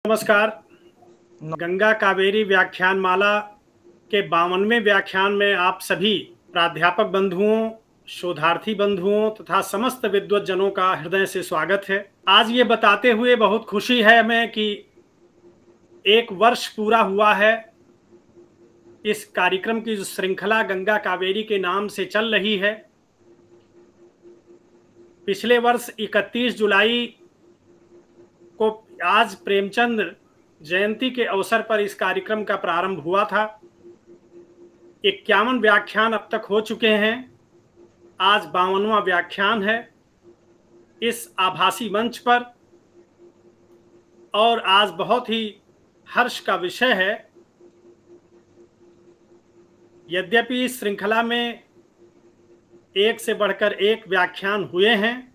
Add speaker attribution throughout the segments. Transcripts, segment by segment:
Speaker 1: नमस्कार। गंगा कावेरी व्याख्यान माला के 52वें व्याख्यान में आप सभी प्राध्यापक बंधुओं, शोधार्थी बंधुओं तथा समस्त विद्वज्जनों का हृदय से स्वागत है। आज ये बताते हुए बहुत खुशी है हमें कि 1 वर्ष पूरा हुआ है इस कार्यक्रम की जो श्रृंखला गंगा कावेरी के नाम से चल रही है। पिछले वर्ष 31 जुलाई को आज प्रेमचंद जयंती के अवसर पर इस कार्यक्रम का प्रारंभ हुआ था। 51 व्याख्यान अब तक हो चुके हैं। आज 52वां व्याख्यान है इस आभासी मंच पर और आज बहुत ही हर्ष का विषय है। यद्यपि इस श्रृंखला में एक से बढ़कर एक व्याख्यान हुए हैं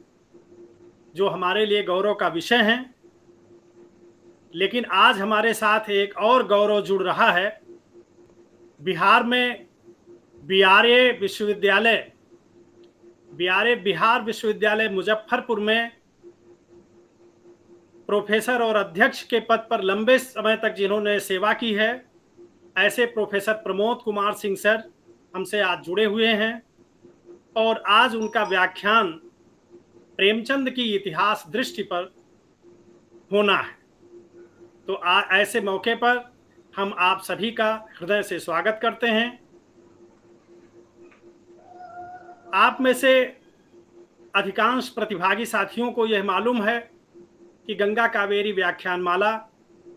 Speaker 1: जो हमारे लिए गौरव का विषय हैं, लेकिन आज हमारे साथ एक और गौरव जुड़ रहा है। बिहार में बिहार विश्वविद्यालय मुजफ्फरपुर में प्रोफेसर और अध्यक्ष के पद पर लंबे समय तक जिन्होंने सेवा की है, ऐसे प्रोफेसर प्रमोद कुमार सिंह सर हमसे आज जुड़े हुए हैं और आज उनका व्याख्यान प्रेमचंद की इतिहास दृष्टि पर होना है। तो ऐसे मौके पर हम आप सभी का हृदय से स्वागत करते हैं। आप में से अधिकांश प्रतिभागी साथियों को यह मालूम है कि गंगा कावेरी व्याख्यान माला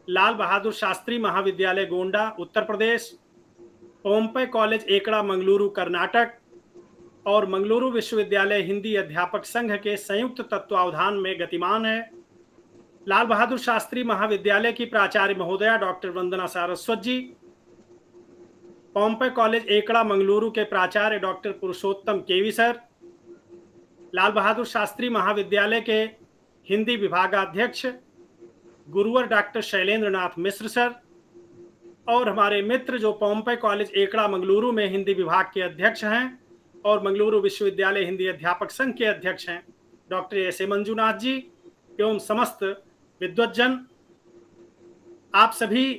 Speaker 1: लाल बहादुर शास्त्री महाविद्यालय गोंडा उत्तर प्रदेश, पोम्पई कॉलेज एकड़ा मंगलुरु कर्नाटक और मंगलुरु विश्वविद्यालय हिंदी अध्यापक संघ के संयुक्त तत्वावधान में गतिमान है। लाल बहादुर शास्त्री महाविद्यालय की प्राचार्य महोदया डॉक्टर वंदना सारस्वत जी, पोम्पई कॉलेज एकड़ा मंगलुरु के प्राचार्य डॉक्टर पुरुषोत्तम केवी सर, लाल बहादुर शास्त्री महाविद्यालय के हिंदी विभागाध्यक्ष गुरुवर डॉक्टर शैलेंद्र नाथ मिश्र सर और हमारे मित्र जो पोम्पई कॉलेज एकड़ा मंगलुरु में हिंदी विभाग के अध्यक्ष हैं और मंगलुरु विश्वविद्यालय हिंदी अध्यापक संघ के अध्यक्ष हैं डॉक्टर एस ए मंजुनाथ जी एवं समस्त विद्वज्जन, आप सभी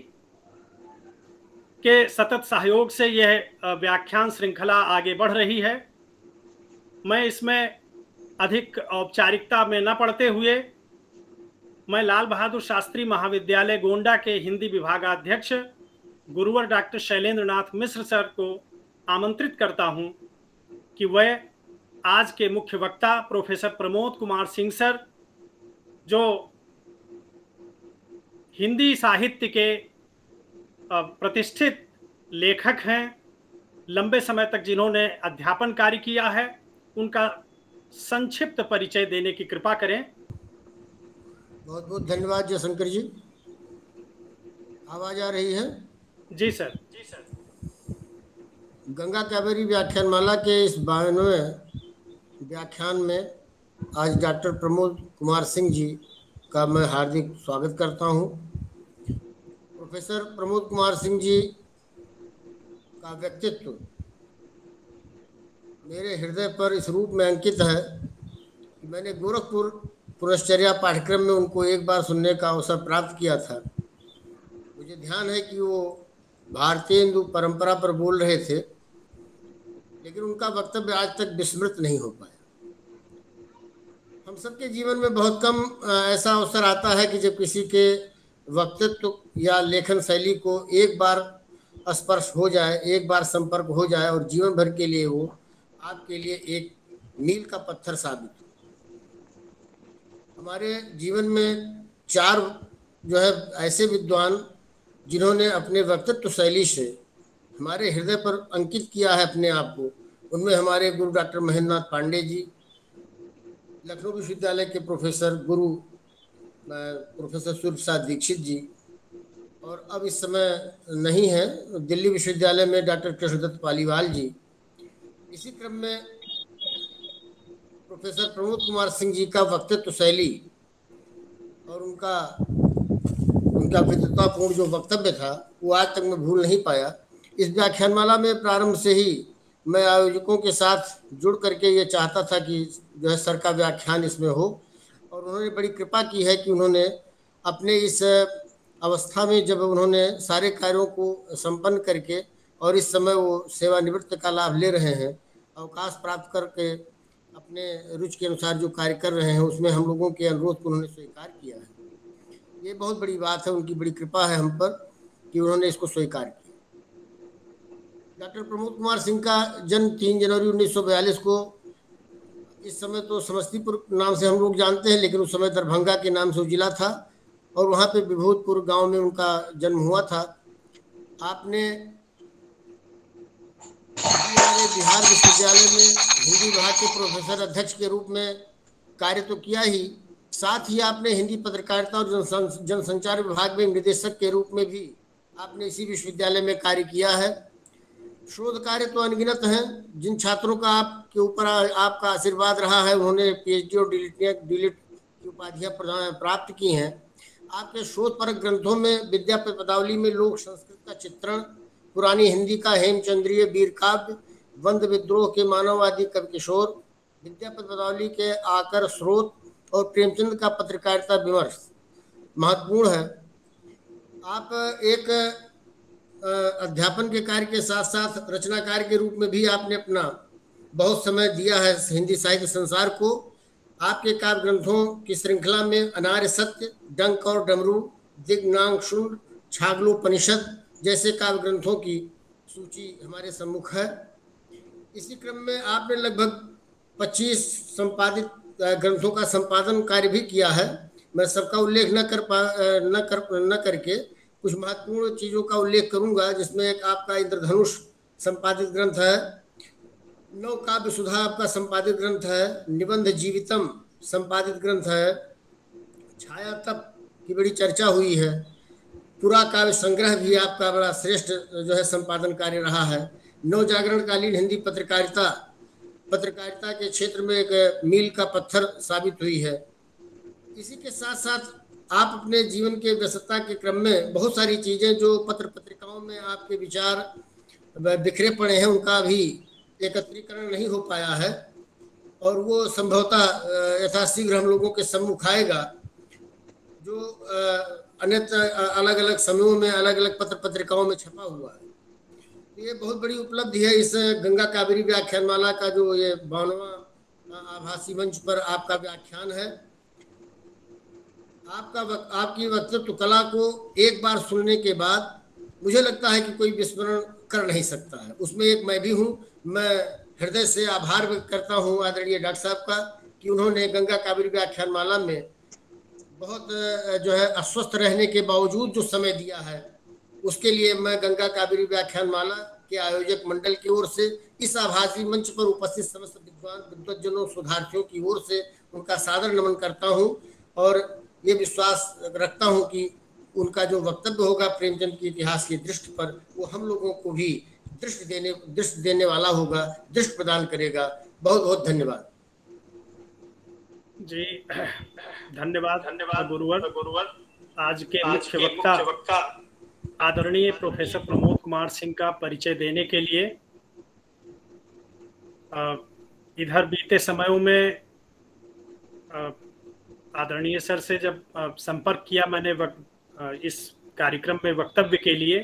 Speaker 1: के सतत सहयोग से यह व्याख्यान श्रृंखला आगे बढ़ रही है। मैं इसमें अधिक औपचारिकता में न पड़ते हुए मैं लाल बहादुर शास्त्री महाविद्यालय गोंडा के हिंदी विभागाध्यक्ष गुरुवर डॉक्टर शैलेंद्र नाथ मिश्र सर को आमंत्रित करता हूं कि वह आज के मुख्य वक्ता प्रोफेसर प्रमोद कुमार सिंह सर, जो हिंदी साहित्य के प्रतिष्ठित लेखक हैं, लंबे समय तक जिन्होंने अध्यापन कार्य किया है, उनका संक्षिप्त परिचय देने की कृपा करें।
Speaker 2: बहुत बहुत धन्यवाद जयशंकर जी। आवाज आ रही है?
Speaker 1: जी सर।
Speaker 2: गंगा कावेरी व्याख्यान माला के इस 52वें व्याख्यान में आज डॉक्टर प्रमोद कुमार सिंह जी का मैं हार्दिक स्वागत करता हूं। प्रोफेसर प्रमोद कुमार सिंह जी का व्यक्तित्व मेरे हृदय पर इस रूप में अंकित है कि मैंने गोरखपुर पुनश्चर्या पाठ्यक्रम में उनको एक बार सुनने का अवसर प्राप्त किया था। मुझे ध्यान है कि वो भारतीय हिंदू परंपरा पर बोल रहे थे, लेकिन उनका वक्तव्य आज तक विस्मृत नहीं हो पाया। हम सबके जीवन में बहुत कम ऐसा अवसर आता है कि जब किसी के वक्तव्य या लेखन शैली को एक बार स्पर्श हो जाए, एक बार संपर्क हो जाए और जीवन भर के लिए वो आपके लिए एक मील का पत्थर साबित हो। हमारे जीवन में 4 जो है ऐसे विद्वान जिन्होंने अपने वक्तव्य शैली से हमारे हृदय पर अंकित किया है अपने आप को। उनमें हमारे गुरु डॉक्टर महेंद्र नाथ पांडे जी, लखनऊ विश्वविद्यालय के प्रोफेसर गुरु प्रोफेसर सूर्य प्रसाद दीक्षित जी, और अब इस समय नहीं है दिल्ली विश्वविद्यालय में डॉक्टर कृष्णदत्त पालीवाल जी। इसी क्रम में प्रोफेसर प्रमोद कुमार सिंह जी का वक्तव्य शैली और उनका विद्वतापूर्ण जो वक्तव्य था वो आज तक मैं भूल नहीं पाया। इस व्याख्यानमाला में प्रारंभ से ही मैं आयोजकों के साथ जुड़ करके ये चाहता था कि जो है सर का व्याख्यान इसमें हो, और उन्होंने बड़ी कृपा की है कि उन्होंने अपने इस अवस्था में जब उन्होंने सारे कार्यों को संपन्न करके और इस समय वो सेवानिवृत्त का लाभ ले रहे हैं, अवकाश प्राप्त करके अपने रुचि के अनुसार जो कार्य कर रहे हैं, उसमें हम लोगों के अनुरोध को उन्होंने स्वीकार किया है। ये बहुत बड़ी बात है, उनकी बड़ी कृपा है हम पर कि उन्होंने इसको स्वीकार किया। डॉक्टर प्रमोद कुमार सिंह का जन्म 3 जनवरी 1942 को, इस समय तो समस्तीपुर नाम से हम लोग जानते हैं, लेकिन उस समय दरभंगा के नाम से वो जिला था और वहाँ पे विभूतपुर गांव में उनका जन्म हुआ था। आपने बिहार विश्वविद्यालय में हिंदी विभाग के प्रोफेसर अध्यक्ष के रूप में कार्य तो किया ही, साथ ही आपने हिंदी पत्रकारिता और जनसंचार विभाग में निदेशक के रूप में भी आपने इसी विश्वविद्यालय में कार्य किया है। शोध कार्य तो अनगिनत हैं। जिन छात्रों का आपके ऊपर आपका आशीर्वाद रहा है, उन्होंने पीएचडी और डीलिट की उपाधियां प्राप्त की हैं। आपके शोध परक ग्रंथों में विद्यापति पदावली में लोक संस्कृत का चित्रण, पुरानी हिंदी का हेमचंद्रीय वीर काव्य, वंद विद्रोह के मानववादी कवि किशोर, विद्यापति पदावली के आकर स्रोत और प्रेमचंद का पत्रकारिता विमर्श महत्वपूर्ण है। आप एक अध्यापन के कार्य के साथ साथ रचनाकार के रूप में भी आपने अपना बहुत समय दिया है हिंदी साहित्य संसार को। आपके काव्य ग्रंथों की श्रृंखला में अनार्य सत्य, डंक और डमरू, दिग्नाग शुंड, छागलोपनिषद जैसे काव्य ग्रंथों की सूची हमारे सम्मुख है। इसी क्रम में आपने लगभग 25 संपादित ग्रंथों का संपादन कार्य भी किया है। मैं सबका उल्लेख न करके कुछ महत्वपूर्ण चीज़ों का उल्लेख करूंगा, जिसमें एक आपका इंद्रधनुष संपादित ग्रंथ है, नव काव्य सुधा आपका संपादित ग्रंथ है, निबंध जीवितम संपादित ग्रंथ है, छाया तप की बड़ी चर्चा हुई है, पूरा काव्य संग्रह भी आपका बड़ा श्रेष्ठ जो है संपादन कार्य रहा है। नव जागरणकालीन हिंदी पत्रकारिता के क्षेत्र में एक मील का पत्थर साबित हुई है। इसी के साथ साथ आप अपने जीवन के व्यस्तता के क्रम में बहुत सारी चीज़ें जो पत्र पत्रिकाओं में आपके विचार बिखरे पड़े हैं, उनका भी एकत्रीकरण नहीं हो पाया है और वो संभवतः यथाशीघ्र हम लोगों के सम्मुख आएगा, जो अन्यत्र अलग अलग समयों में अलग अलग पत्र पत्रिकाओं में छपा हुआ है। ये बहुत बड़ी उपलब्धि है। इस गंगा कावेरी व्याख्यानमाला का जो ये 52वां आभासी मंच पर आपका व्याख्यान है, आपकी वक्तृत्व कला को एक बार सुनने के बाद मुझे लगता है कि कोई विस्मरण कर नहीं सकता है। उसमें एक मैं भी हूँ। मैं हृदय से आभार व्यक्त करता हूँ आदरणीय डॉक्टर साहब का कि उन्होंने गंगा कावेरी व्याख्यानमाला में बहुत जो है अस्वस्थ रहने के बावजूद जो समय दिया है, उसके लिए मैं गंगा कावेरी व्याख्यानमाला के आयोजक मंडल की ओर से, इस आभासी मंच पर उपस्थित समस्त विद्वज्जनों शोधार्थियों की ओर से उनका सादर नमन करता हूँ और ये विश्वास रखता हूँ कि उनका जो वक्तव्य होगा प्रेमचंद के इतिहास की दृष्टि पर, वो हम लोगों को भी दृष्टि देने वाला होगा, दृष्टि प्रदान करेगा। बहुत बहुत धन्यवाद
Speaker 1: जी। धन्यवाद गुरुवर। आज के मुख्य वक्ता आदरणीय प्रोफेसर प्रमोद कुमार सिंह का परिचय देने के लिए। इधर बीते समयों में आदरणीय सर से जब संपर्क किया मैंने इस कार्यक्रम में वक्तव्य के लिए,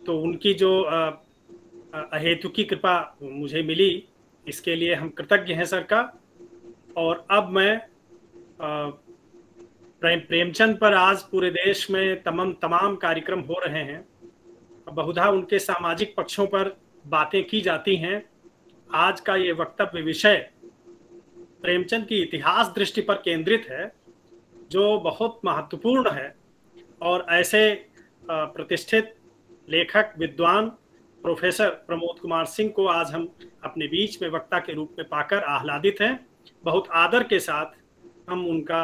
Speaker 1: तो उनकी जो अहेतुकी कृपा मुझे मिली, इसके लिए हम कृतज्ञ हैं सर का। और अब मैं प्रेमचंद पर आज पूरे देश में तमाम कार्यक्रम हो रहे हैं, बहुधा उनके सामाजिक पक्षों पर बातें की जाती हैं। आज का ये वक्तव्य विषय प्रेमचंद की इतिहास दृष्टि पर केंद्रित है, जो बहुत महत्वपूर्ण है। और ऐसे प्रतिष्ठित लेखक विद्वान प्रोफेसर प्रमोद कुमार सिंह को आज हम अपने बीच में वक्ता के रूप में पाकर आह्लादित हैं। बहुत आदर के साथ हम उनका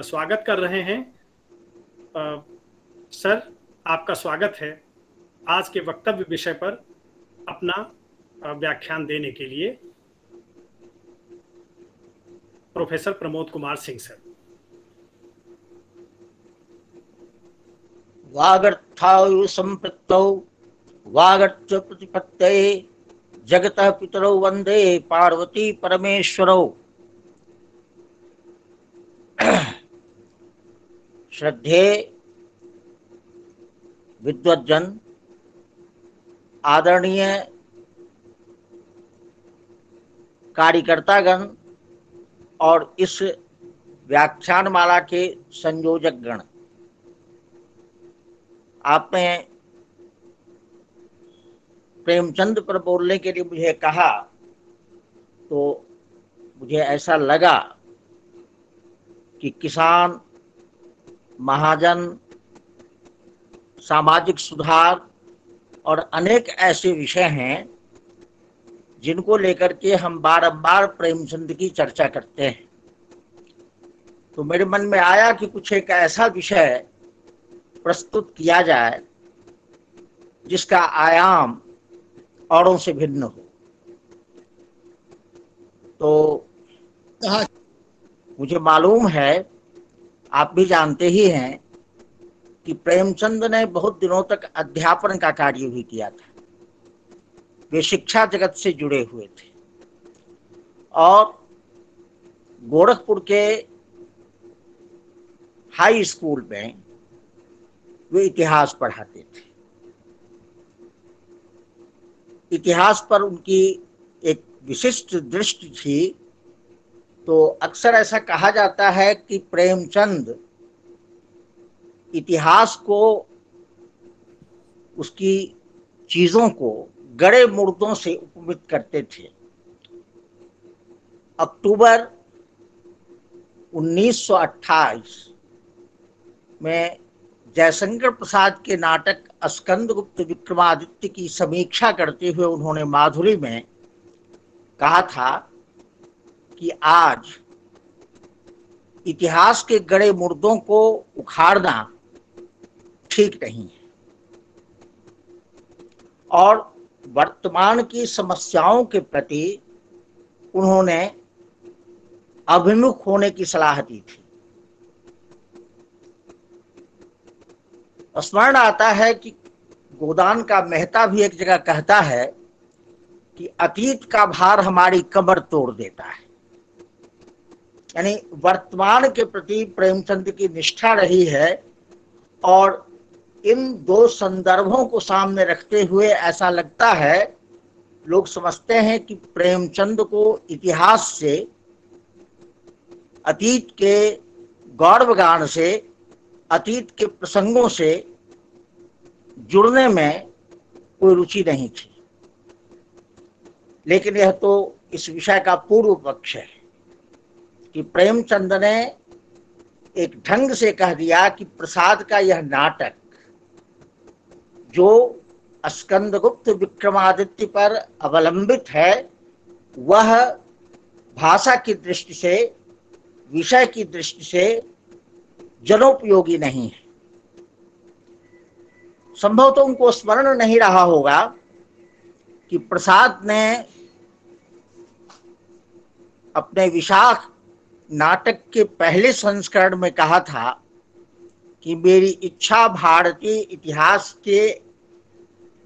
Speaker 1: स्वागत कर रहे हैं। सर, आपका स्वागत है आज के वक्तव्य विषय पर अपना व्याख्यान देने के लिए। Professor Pramod Kumar Singh sir.
Speaker 3: वागर्थायु संपृक्तौ वागर्थ प्रतिपत्तये जगतः पितरौ वंदे पार्वती परमेश्वरौ। श्रद्धेय विद्वज्जन, आदरणीय कार्यकर्तागण और इस व्याख्यानमाला के संयोजक गण, आपने प्रेमचंद पर बोलने के लिए मुझे कहा तो मुझे ऐसा लगा कि किसान, महाजन, सामाजिक सुधार और अनेक ऐसे विषय हैं जिनको लेकर के हम बारंबार प्रेमचंद की चर्चा करते हैं। तो मेरे मन में आया कि कुछ एक ऐसा विषय प्रस्तुत किया जाए जिसका आयाम औरों से भिन्न हो। तो मुझे मालूम है, आप भी जानते ही हैं कि प्रेमचंद ने बहुत दिनों तक अध्यापन का कार्य भी किया था। वे शिक्षा जगत से जुड़े हुए थे और गोरखपुर के हाई स्कूल में वे इतिहास पढ़ाते थे। इतिहास पर उनकी एक विशिष्ट दृष्टि थी। तो अक्सर ऐसा कहा जाता है कि प्रेमचंद इतिहास को, उसकी चीजों को गड़े मुर्दों से उपमित करते थे। अक्टूबर 1928 में जयशंकर प्रसाद के नाटक स्कंदगुप्त विक्रमादित्य की समीक्षा करते हुए उन्होंने माधुरी में कहा था कि आज इतिहास के गड़े मुर्दों को उखाड़ना ठीक नहीं है और वर्तमान की समस्याओं के प्रति उन्होंने अभिमुख होने की सलाह दी थी। स्मरण आता है कि गोदान का मेहता भी एक जगह कहता है कि अतीत का भार हमारी कमर तोड़ देता है। यानी वर्तमान के प्रति प्रेमचंद की निष्ठा रही है और इन दो संदर्भों को सामने रखते हुए ऐसा लगता है, लोग समझते हैं कि प्रेमचंद को इतिहास से, अतीत के गौरवगान से, अतीत के प्रसंगों से जुड़ने में कोई रुचि नहीं थी। लेकिन यह तो इस विषय का पूर्व पक्ष है कि प्रेमचंद ने एक ढंग से कह दिया कि प्रसाद का यह नाटक जो स्कंदगुप्त विक्रमादित्य पर अवलंबित है, वह भाषा की दृष्टि से, विषय की दृष्टि से जनोपयोगी नहीं है। संभवतः उनको स्मरण नहीं रहा होगा कि प्रसाद ने अपने विशाख नाटक के पहले संस्करण में कहा था कि मेरी इच्छा भारतीय इतिहास के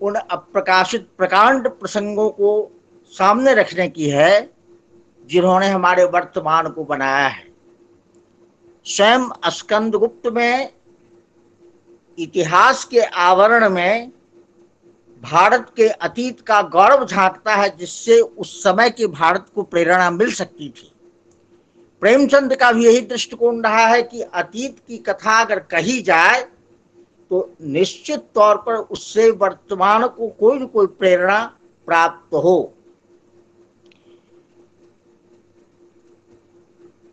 Speaker 3: उन अप्रकाशित प्रकांड प्रसंगों को सामने रखने की है जिन्होंने हमारे वर्तमान को बनाया है। स्वयं स्कंदगुप्त में इतिहास के आवरण में भारत के अतीत का गौरव झांकता है, जिससे उस समय के भारत को प्रेरणा मिल सकती थी। प्रेमचंद का भी यही दृष्टिकोण रहा है कि अतीत की कथा अगर कही जाए तो निश्चित तौर पर उससे वर्तमान को कोई न कोई प्रेरणा प्राप्त हो।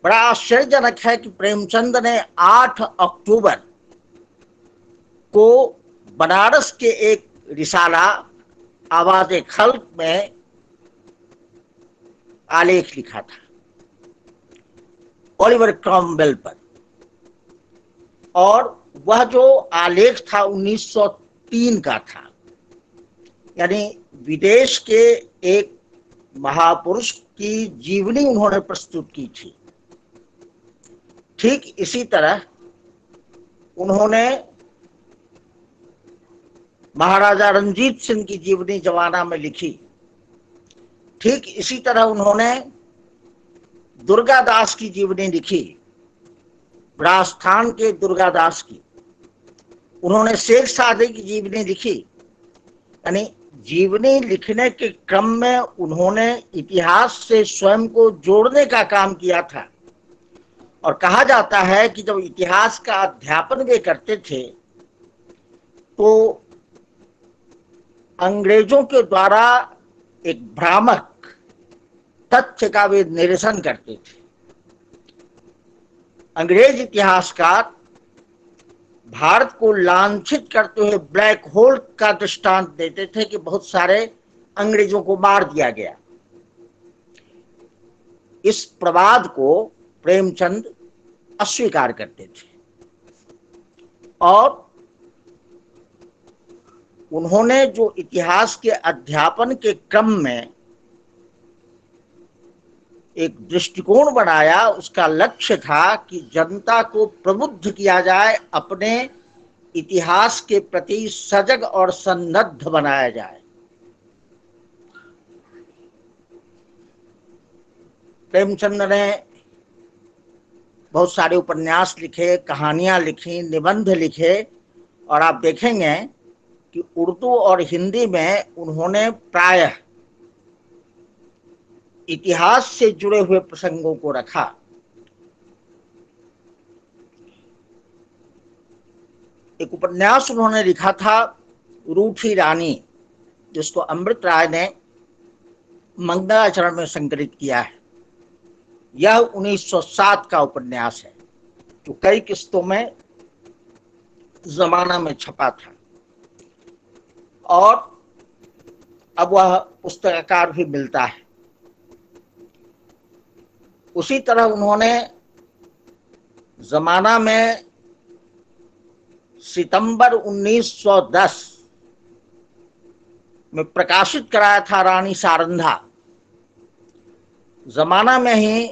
Speaker 3: बड़ा आश्चर्यजनक है कि प्रेमचंद ने 8 अक्टूबर को बनारस के एक रिसाला आवाज़े खल्क में आलेख लिखा था ओलिवर क्रॉमवेल पर, और वह जो आलेख था 1903 का था। यानी विदेश के एक महापुरुष की जीवनी उन्होंने प्रस्तुत की थी। ठीक इसी तरह उन्होंने महाराजा रंजीत सिंह की जीवनी जवाना में लिखी। ठीक इसी तरह उन्होंने दुर्गादास की जीवनी लिखी, राजस्थान के दुर्गादास की। उन्होंने शेख सादी की जीवनी लिखी, यानी जीवनी लिखने के क्रम में उन्होंने इतिहास से स्वयं को जोड़ने का काम किया था। और कहा जाता है कि जब इतिहास का अध्यापन वे करते थे तो अंग्रेजों के द्वारा एक भ्रामक तथ्य का वे निरसन करते थे। अंग्रेज इतिहासकार भारत को लांछित करते हुए ब्लैक होल का दृष्टांत देते थे कि बहुत सारे अंग्रेजों को मार दिया गया। इस प्रवाद को प्रेमचंद अस्वीकार करते थे और उन्होंने जो इतिहास के अध्यापन के क्रम में एक दृष्टिकोण बनाया, उसका लक्ष्य था कि जनता को प्रबुद्ध किया जाए, अपने इतिहास के प्रति सजग और सन्नद्ध बनाया जाए। प्रेमचंद ने बहुत सारे उपन्यास लिखे, कहानियां लिखी, निबंध लिखे और आप देखेंगे कि उर्दू और हिंदी में उन्होंने प्रायः इतिहास से जुड़े हुए प्रसंगों को रखा। एक उपन्यास उन्होंने लिखा था रूठी रानी, जिसको अमृत राय ने मंगलाचरण में संकलित किया है। यह 1907 का उपन्यास है जो कई किस्तों में जमाना में छपा था और अब वह पुस्तकाकार भी मिलता है। उसी तरह उन्होंने जमाना में सितंबर 1910 में प्रकाशित कराया था रानी सारंधा। जमाना में ही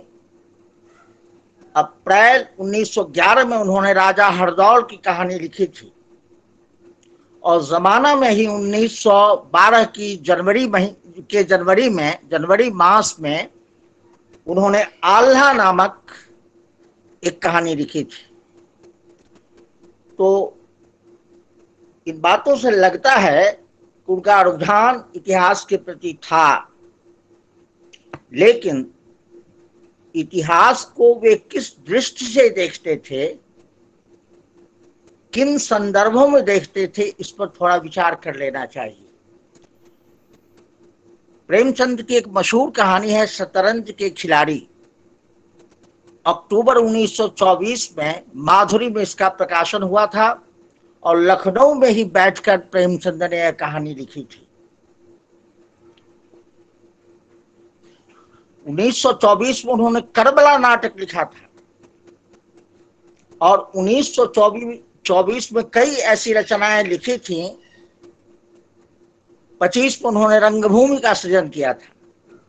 Speaker 3: अप्रैल 1911 में उन्होंने राजा हरदौल की कहानी लिखी थी और जमाना में ही 1912 की जनवरी मास में उन्होंने आल्हा नामक एक कहानी लिखी थी। तो इन बातों से लगता है कि उनका रुझान इतिहास के प्रति था, लेकिन इतिहास को वे किस दृष्टि से देखते थे, किन संदर्भों में देखते थे, इस पर थोड़ा विचार कर लेना चाहिए। प्रेमचंद की एक मशहूर कहानी है शतरंज के खिलाड़ी। अक्टूबर 1924 में माधुरी में इसका प्रकाशन हुआ था और लखनऊ में ही बैठकर प्रेमचंद ने यह कहानी लिखी थी। 1924 में उन्होंने करबला नाटक लिखा था और 1924 में कई ऐसी रचनाएं लिखी थी। 25 में उन्होंने रंगभूमि का सृजन किया था,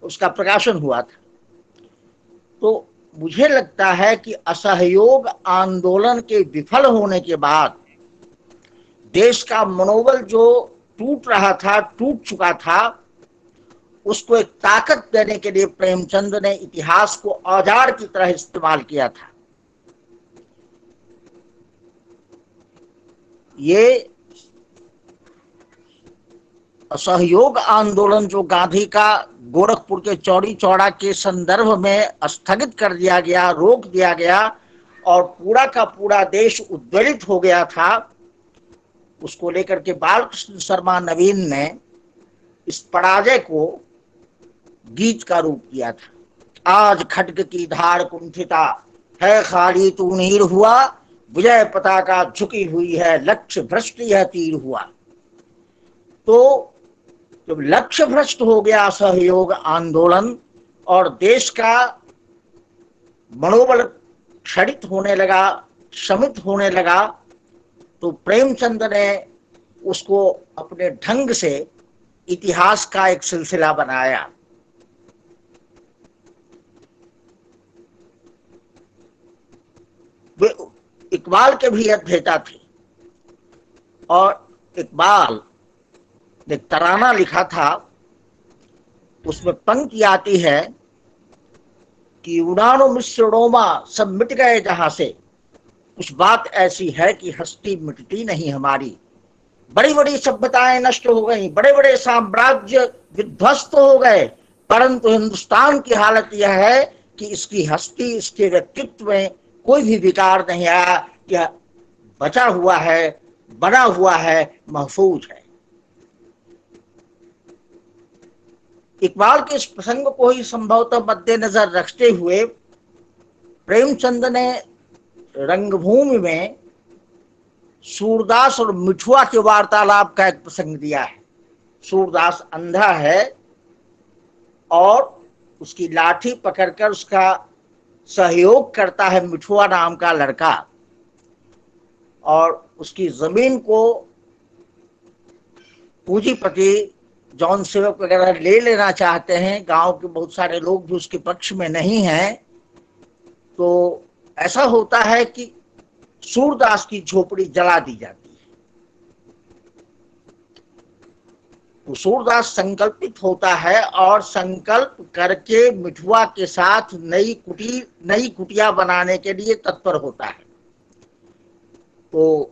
Speaker 3: उसका प्रकाशन हुआ था। तो मुझे लगता है कि असहयोग आंदोलन के विफल होने के बाद देश का मनोबल जो टूट चुका था, उसको एक ताकत देने के लिए प्रेमचंद ने इतिहास को औजार की तरह इस्तेमाल किया था। ये असहयोग आंदोलन जो गांधी का गोरखपुर के चौड़ी चौड़ा के संदर्भ में स्थगित कर दिया गया, रोक दिया गया और पूरा का पूरा देश उद्वेलित हो गया था, उसको लेकर के बालकृष्ण शर्मा नवीन ने इस पराजय को गीत का रूप दिया था। आज खड्ग की धार कुंठिता है, खाली तू नीर हुआ, विजय पताका झुकी हुई है, लक्ष्य भ्रष्ट यह तीर हुआ। तो जब लक्ष्य भ्रष्ट हो गया असहयोग आंदोलन और देश का मनोबल क्षणित होने लगा, शमित होने लगा, तो प्रेमचंद ने उसको अपने ढंग से इतिहास का एक सिलसिला बनाया। वे इकबाल के भी अध्येता थे और इकबाल ने तराना लिखा था, उसमें पंक्ति आती है कि उड़ानो मिश्रणोमा सब मिट गए जहां से, कुछ बात ऐसी है कि हस्ती मिटती नहीं हमारी। बड़ी बड़ी सभ्यताएं नष्ट हो गई, बड़े बड़े साम्राज्य विध्वस्त हो गए, परंतु हिंदुस्तान की हालत यह है कि इसकी हस्ती, इसके व्यक्तित्व में कोई भी विकार नहीं आया। यह बचा हुआ है, बना हुआ है, महफूज है। इकबाल के इस प्रसंग को ही संभवतः मद्देनजर रखते हुए प्रेमचंद ने रंगभूमि में सूरदास और मिठुआ के वार्तालाप का एक प्रसंग दिया है। सूरदास अंधा है और उसकी लाठी पकड़कर उसका सहयोग करता है मिठुआ नाम का लड़का, और उसकी जमीन को पूंजीपति जौन सेवक वगैरह ले लेना चाहते हैं। गांव के बहुत सारे लोग भी उसके पक्ष में नहीं हैं। तो ऐसा होता है कि सूरदास की झोपड़ी जला दी जाती है। तो सूरदास संकल्पित होता है और संकल्प करके मिठुआ के साथ नई कुटिया बनाने के लिए तत्पर होता है। तो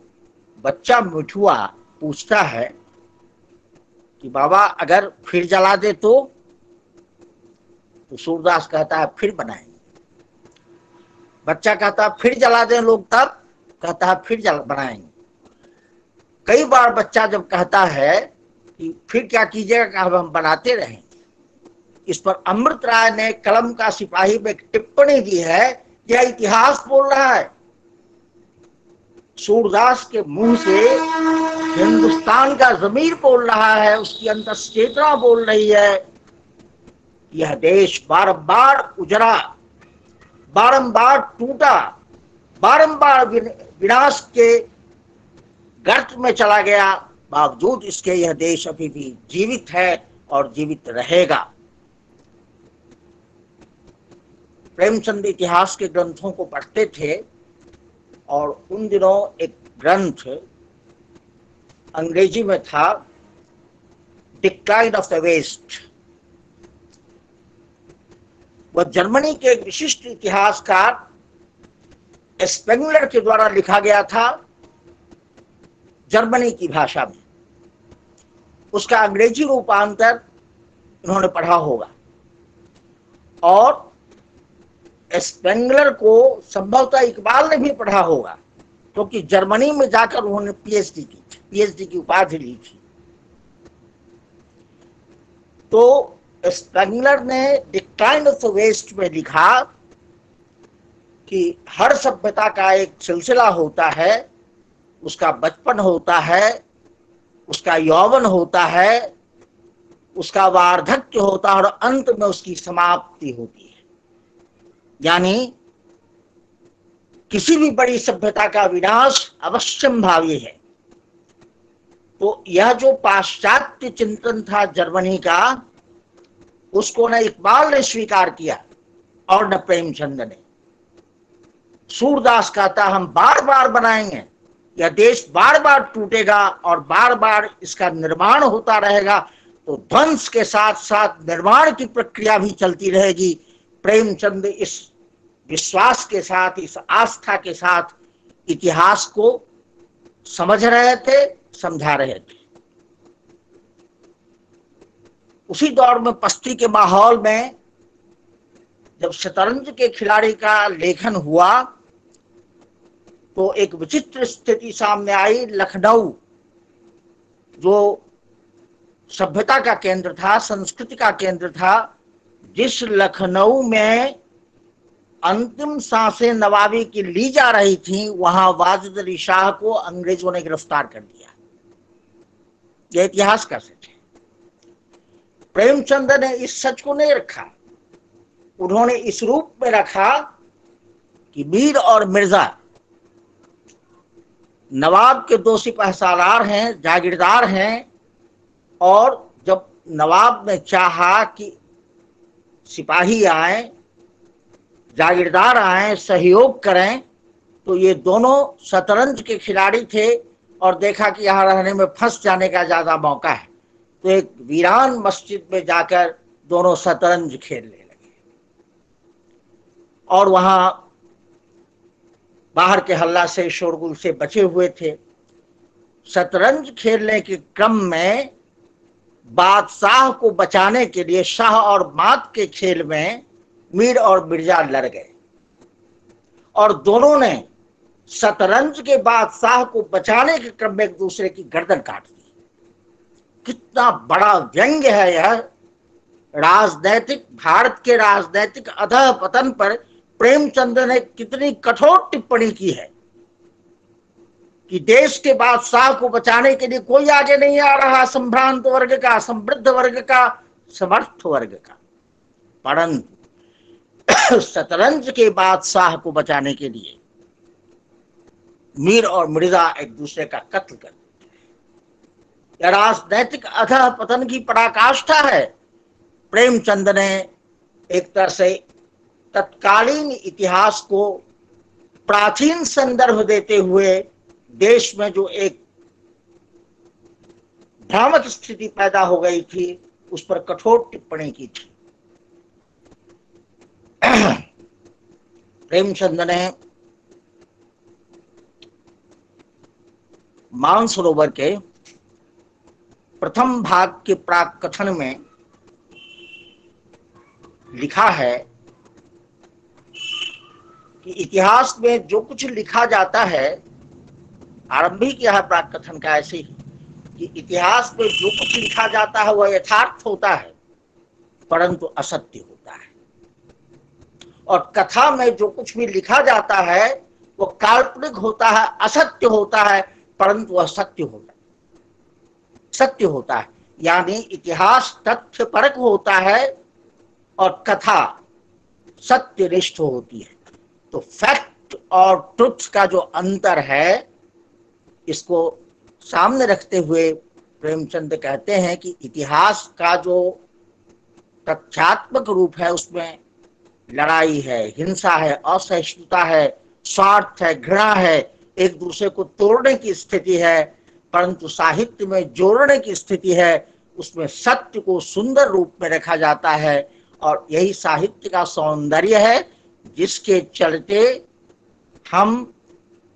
Speaker 3: बच्चा मिठुआ पूछता है कि बाबा अगर फिर जला दे तो सूरदास कहता है फिर बनाएंगे। बच्चा कहता है फिर जला दें लोग तब, कहता है फिर बनाएंगे। कई बार बच्चा जब कहता है कि फिर क्या कीजिएगा, हम बनाते रहेंगे। इस पर अमृत राय ने कलम का सिपाही में एक टिप्पणी दी है, यह इतिहास बोल रहा है। सूरदास के मुंह से हिंदुस्तान का ज़मीर बोल रहा है, उसकी अंतश्चेतना बोल रही है। यह देश बारंबार उजड़ा, बारंबार टूटा, बारंबार विनाश के गर्त में चला गया, बावजूद इसके यह देश अभी भी जीवित है और जीवित रहेगा। प्रेमचंद इतिहास के ग्रंथों को पढ़ते थे और उन दिनों एक ग्रंथ अंग्रेजी में था, डिक्लाइन ऑफ द वेस्ट। वह जर्मनी के एक विशिष्ट इतिहासकार स्पेंगलर के द्वारा लिखा गया था जर्मनी की भाषा में। उसका अंग्रेजी रूपांतर इन्होंने पढ़ा होगा और स्पेंगलर को संभवतः इकबाल ने भी पढ़ा होगा, क्योंकि जर्मनी में जाकर उन्होंने पीएचडी की उपाधि ली थी। तो स्पेंगलर ने डिक्लाइन ऑफ द वेस्ट में लिखा कि हर सभ्यता का एक सिलसिला होता है, उसका बचपन होता है, उसका यौवन होता है, उसका वार्धक्य होता है और अंत में उसकी समाप्ति होती है। यानी किसी भी बड़ी सभ्यता का विनाश अवश्यंभावी है। तो यह जो पाश्चात्य चिंतन था जर्मनी का, उसको न इकबाल ने स्वीकार किया और न प्रेमचंद ने। सूरदास कहता हम बार बार बनाएंगे, यह देश बार बार टूटेगा और बार बार इसका निर्माण होता रहेगा। तो ध्वंस के साथ साथ निर्माण की प्रक्रिया भी चलती रहेगी। प्रेमचंद इस विश्वास के साथ, इस आस्था के साथ इतिहास को समझ रहे थे, समझा रहे थे। उसी दौर में पस्ती के माहौल में जब शतरंज के खिलाड़ी का लेखन हुआ तो एक विचित्र स्थिति सामने आई। लखनऊ जो सभ्यता का केंद्र था, संस्कृति का केंद्र था, जिस लखनऊ में अंतिम सांसें नवाबी की ली जा रही थी, वहां वाजिद अली शाह को अंग्रेजों ने गिरफ्तार कर दिया। यह इतिहास का सच है। प्रेमचंद ने इस सच को नहीं रखा, उन्होंने इस रूप में रखा कि मीर और मिर्जा नवाब के दो सिपहसालार हैं, जागीरदार हैं, और जब नवाब ने चाहा कि सिपाही आए, जागीरदार आए, सहयोग करें, तो ये दोनों शतरंज के खिलाड़ी थे और देखा कि यहाँ रहने में फंस जाने का ज्यादा मौका है, तो एक वीरान मस्जिद में जाकर दोनों शतरंज खेलने लगे। और वहां बाहर के हल्ला से, शोरगुल से बचे हुए थे। शतरंज खेलने के क्रम में बादशाह को बचाने के लिए शाह और मात के खेल में मीर और मिर्जा लड़ गए और दोनों ने शतरंज के बादशाह को बचाने के क्रम में एक दूसरे की गर्दन काट दी। कितना बड़ा व्यंग्य है यह। राजनैतिक, भारत के राजनैतिक अधःपतन पर प्रेमचंद ने कितनी कठोर टिप्पणी की है कि देश के बादशाह को बचाने के लिए कोई आगे नहीं आ रहा, संभ्रांत वर्ग का, समृद्ध वर्ग का, समर्थ वर्ग का, परंतु शतरंज के बादशाह को बचाने के लिए मीर और मिर्जा एक दूसरे का कत्ल कर देते हैं। यह राजनैतिक अधःपतन की पराकाष्ठा है। प्रेमचंद ने एक तरह से तत्कालीन इतिहास को प्राचीन संदर्भ देते हुए देश में जो एक भ्रामक स्थिति पैदा हो गई थी उस पर कठोर टिप्पणी की थी। प्रेमचंद ने मानसरोवर के प्रथम भाग के प्राक कथन में लिखा है कि इतिहास में जो कुछ लिखा जाता है, आरंभिक यह प्राक कथन का ऐसे ही कि इतिहास में जो कुछ लिखा जाता है वह यथार्थ होता है परंतु असत्य होता है, और कथा में जो कुछ भी लिखा जाता है वो काल्पनिक होता है, असत्य होता है, परंतु वह सत्य होता है। यानी इतिहास तथ्यपरक होता है और कथा सत्यनिष्ठ होती है। तो फैक्ट और ट्रुथ का जो अंतर है, इसको सामने रखते हुए प्रेमचंद कहते हैं कि इतिहास का जो तथ्यात्मक रूप है उसमें लड़ाई है, हिंसा है, असहिष्णुता है, स्वार्थ है, घृणा है, एक दूसरे को तोड़ने की स्थिति है, परंतु साहित्य में जोड़ने की स्थिति है। उसमें सत्य को सुंदर रूप में रखा जाता है और यही साहित्य का सौंदर्य है, जिसके चलते हम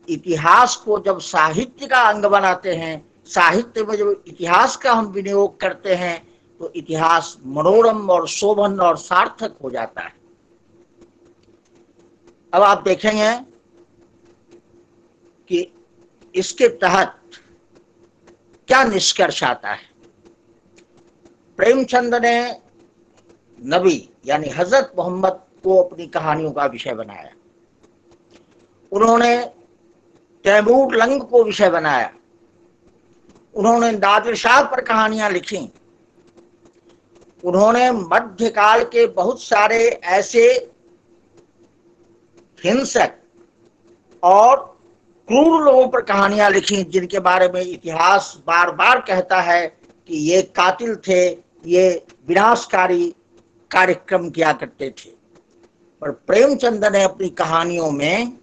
Speaker 3: इतिहास को जब साहित्य का अंग बनाते हैं, साहित्य में जब इतिहास का हम विनियोग करते हैं तो इतिहास मनोरम और शोभन और सार्थक हो जाता है। अब आप देखेंगे कि इसके तहत क्या निष्कर्ष आता है। प्रेमचंद ने नबी यानी हजरत मोहम्मद को अपनी कहानियों का विषय बनाया। उन्होंने तैमूर लंग को विषय बनाया। उन्होंने नादिर शाह पर कहानियां लिखी। उन्होंने मध्यकाल के बहुत सारे ऐसे हिंसक और क्रूर लोगों पर कहानियां लिखी जिनके बारे में इतिहास बार बार कहता है कि ये कातिल थे, ये विनाशकारी कार्यक्रम किया करते थे। पर प्रेमचंद ने अपनी कहानियों में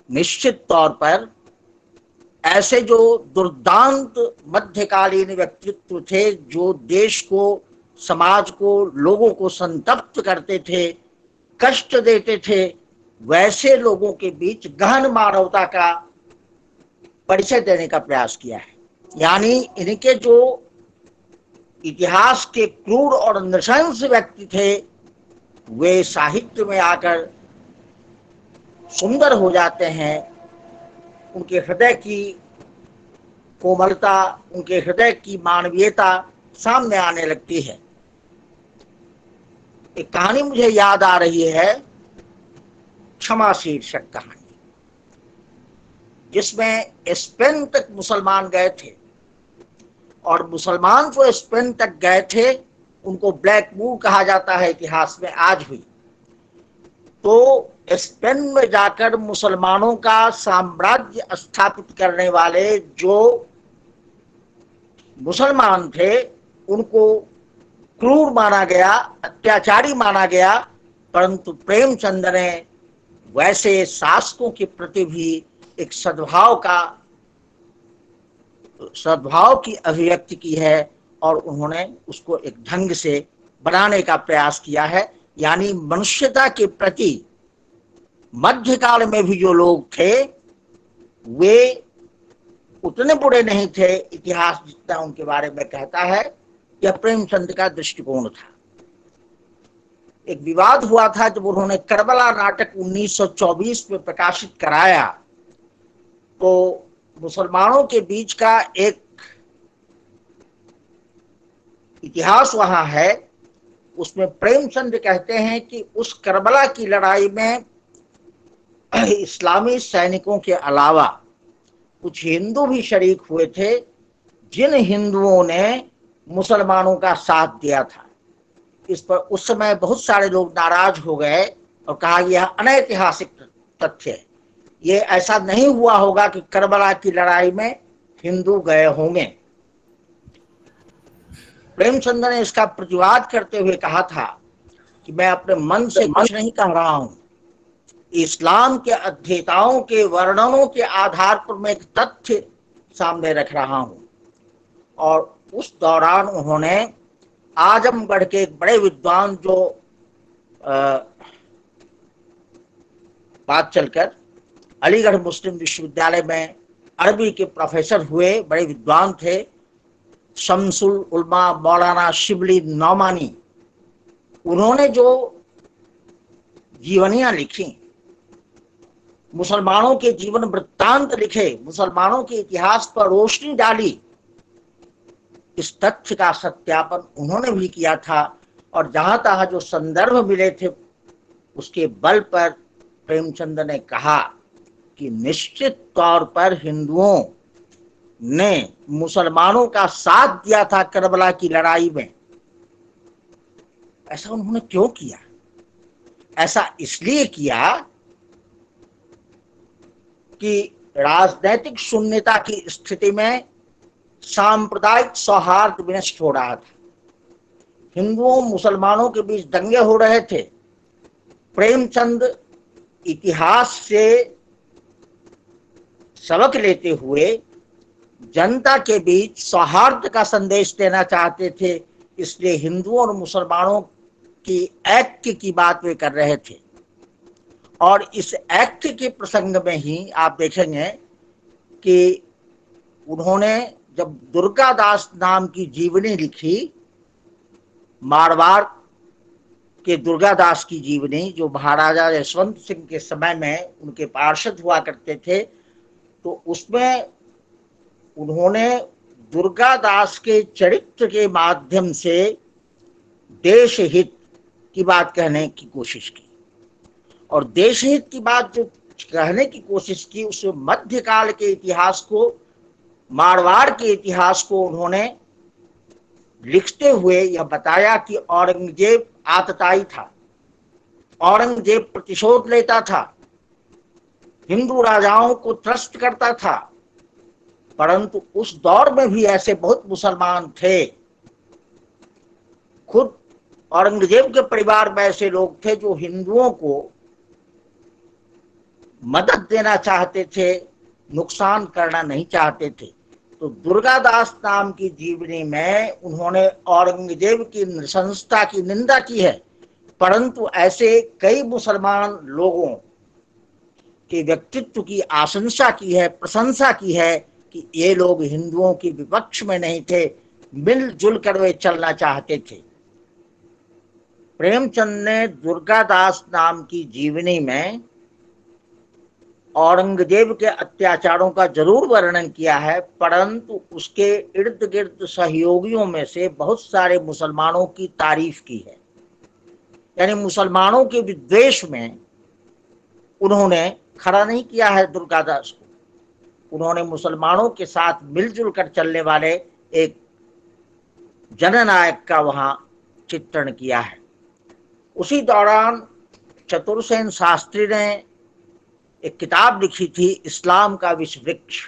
Speaker 3: निश्चित तौर पर ऐसे जो दुर्दांत मध्यकालीन व्यक्तित्व थे, जो देश को, समाज को, लोगों को संतप्त करते थे, कष्ट देते थे, वैसे लोगों के बीच गहन मानवता का परिचय देने का प्रयास किया है। यानी इनके जो इतिहास के क्रूर और नृशंस व्यक्ति थे वे साहित्य में आकर सुंदर हो जाते हैं। उनके हृदय की कोमलता, उनके हृदय की मानवीयता सामने आने लगती है। एक कहानी मुझे याद आ रही है, क्षमा शीर्षक कहानी, जिसमें स्पेन तक मुसलमान गए थे और मुसलमान जो स्पेन तक गए थे उनको ब्लैक मूर कहा जाता है इतिहास में आज भी। तो स्पेन में जाकर मुसलमानों का साम्राज्य स्थापित करने वाले जो मुसलमान थे उनको क्रूर माना गया, अत्याचारी माना गया, परंतु प्रेमचंद ने वैसे शासकों के प्रति भी एक सद्भाव की अभिव्यक्ति की है और उन्होंने उसको एक ढंग से बनाने का प्रयास किया है। यानी मनुष्यता के प्रति मध्यकाल में भी जो लोग थे वे उतने बुरे नहीं थे, इतिहास जितना उनके बारे में कहता है। यह प्रेमचंद का दृष्टिकोण था। एक विवाद हुआ था जब उन्होंने करबला नाटक 1924 में प्रकाशित कराया, तो मुसलमानों के बीच का एक इतिहास वहां है। उसमें प्रेमचंद कहते हैं कि उस करबला की लड़ाई में इस्लामी सैनिकों के अलावा कुछ हिंदू भी शरीक हुए थे, जिन हिंदुओं ने मुसलमानों का साथ दिया था। इस पर उस समय बहुत सारे लोग नाराज हो गए और कहा यह अनैतिहासिक तथ्य है, ये ऐसा नहीं हुआ होगा कि करबला की लड़ाई में हिंदू गए होंगे। प्रेमचंद ने इसका प्रतिवाद करते हुए कहा था कि मैं अपने मन से कुछ नहीं कह रहा हूं, इस्लाम के अध्येताओं के वर्णनों के आधार पर मैं एक तथ्य सामने रख रहा हूं। और उस दौरान उन्होंने आजमगढ़ के एक बड़े विद्वान जो बात चलकर अलीगढ़ मुस्लिम विश्वविद्यालय में अरबी के प्रोफेसर हुए, बड़े विद्वान थे, शमसुल उलमा मौलाना शिबली नौमानी, उन्होंने जो जीवनियां लिखी, मुसलमानों के जीवन वृत्तांत लिखे, मुसलमानों के इतिहास पर रोशनी डाली, इस तथ्य का सत्यापन उन्होंने भी किया था। और जहां तहां जो संदर्भ मिले थे उसके बल पर प्रेमचंद ने कहा कि निश्चित तौर पर हिंदुओं ने मुसलमानों का साथ दिया था करबला की लड़ाई में। ऐसा उन्होंने क्यों किया? ऐसा इसलिए किया कि राजनीतिक शून्यता की स्थिति में सांप्रदायिक सौहार्द विनष्ट हो रहा था, हिंदुओं मुसलमानों के बीच दंगे हो रहे थे। प्रेमचंद इतिहास से सबक लेते हुए जनता के बीच सौहार्द का संदेश देना चाहते थे, इसलिए हिंदुओं और मुसलमानों की ऐक्य की बात वे कर रहे थे। और इस ऐक्य के प्रसंग में ही आप देखेंगे कि उन्होंने जब दुर्गादास नाम की जीवनी लिखी, मारवाड़ के दुर्गादास की जीवनी, जो महाराजा यशवंत सिंह के समय में उनके पार्षद हुआ करते थे, तो उसमें उन्होंने दुर्गादास के चरित्र के माध्यम से देश हित की बात कहने की कोशिश की। और देश हित की बात जो कहने की कोशिश की, उसमें मध्यकाल के इतिहास को, मारवाड़ के इतिहास को उन्होंने लिखते हुए यह बताया कि औरंगजेब आतताई था, औरंगजेब प्रतिशोध लेता था, हिंदू राजाओं को त्रस्त करता था, परंतु उस दौर में भी ऐसे बहुत मुसलमान थे। खुद औरंगजेब के परिवार में ऐसे लोग थे जो हिंदुओं को मदद देना चाहते थे, नुकसान करना नहीं चाहते थे। तो दुर्गादास नाम की जीवनी में उन्होंने औरंगजेब की नृशंसता की निंदा की है, परंतु ऐसे कई मुसलमान लोगों के व्यक्तित्व की आशंसा की है, प्रशंसा की है कि ये लोग हिंदुओं के विपक्ष में नहीं थे, मिलजुल कर वे चलना चाहते थे। प्रेमचंद ने दुर्गादास नाम की जीवनी में औरंगजेब के अत्याचारों का जरूर वर्णन किया है, परंतु उसके इर्द गिर्द सहयोगियों में से बहुत सारे मुसलमानों की तारीफ की है। यानी मुसलमानों के विद्वेष में उन्होंने खड़ा नहीं किया है दुर्गादास को, उन्होंने मुसलमानों के साथ मिलजुल कर चलने वाले एक जननायक का वहां चित्रण किया है। उसी दौरान चतुरसेन शास्त्री ने एक किताब लिखी थी, इस्लाम का विश्व वृक्ष।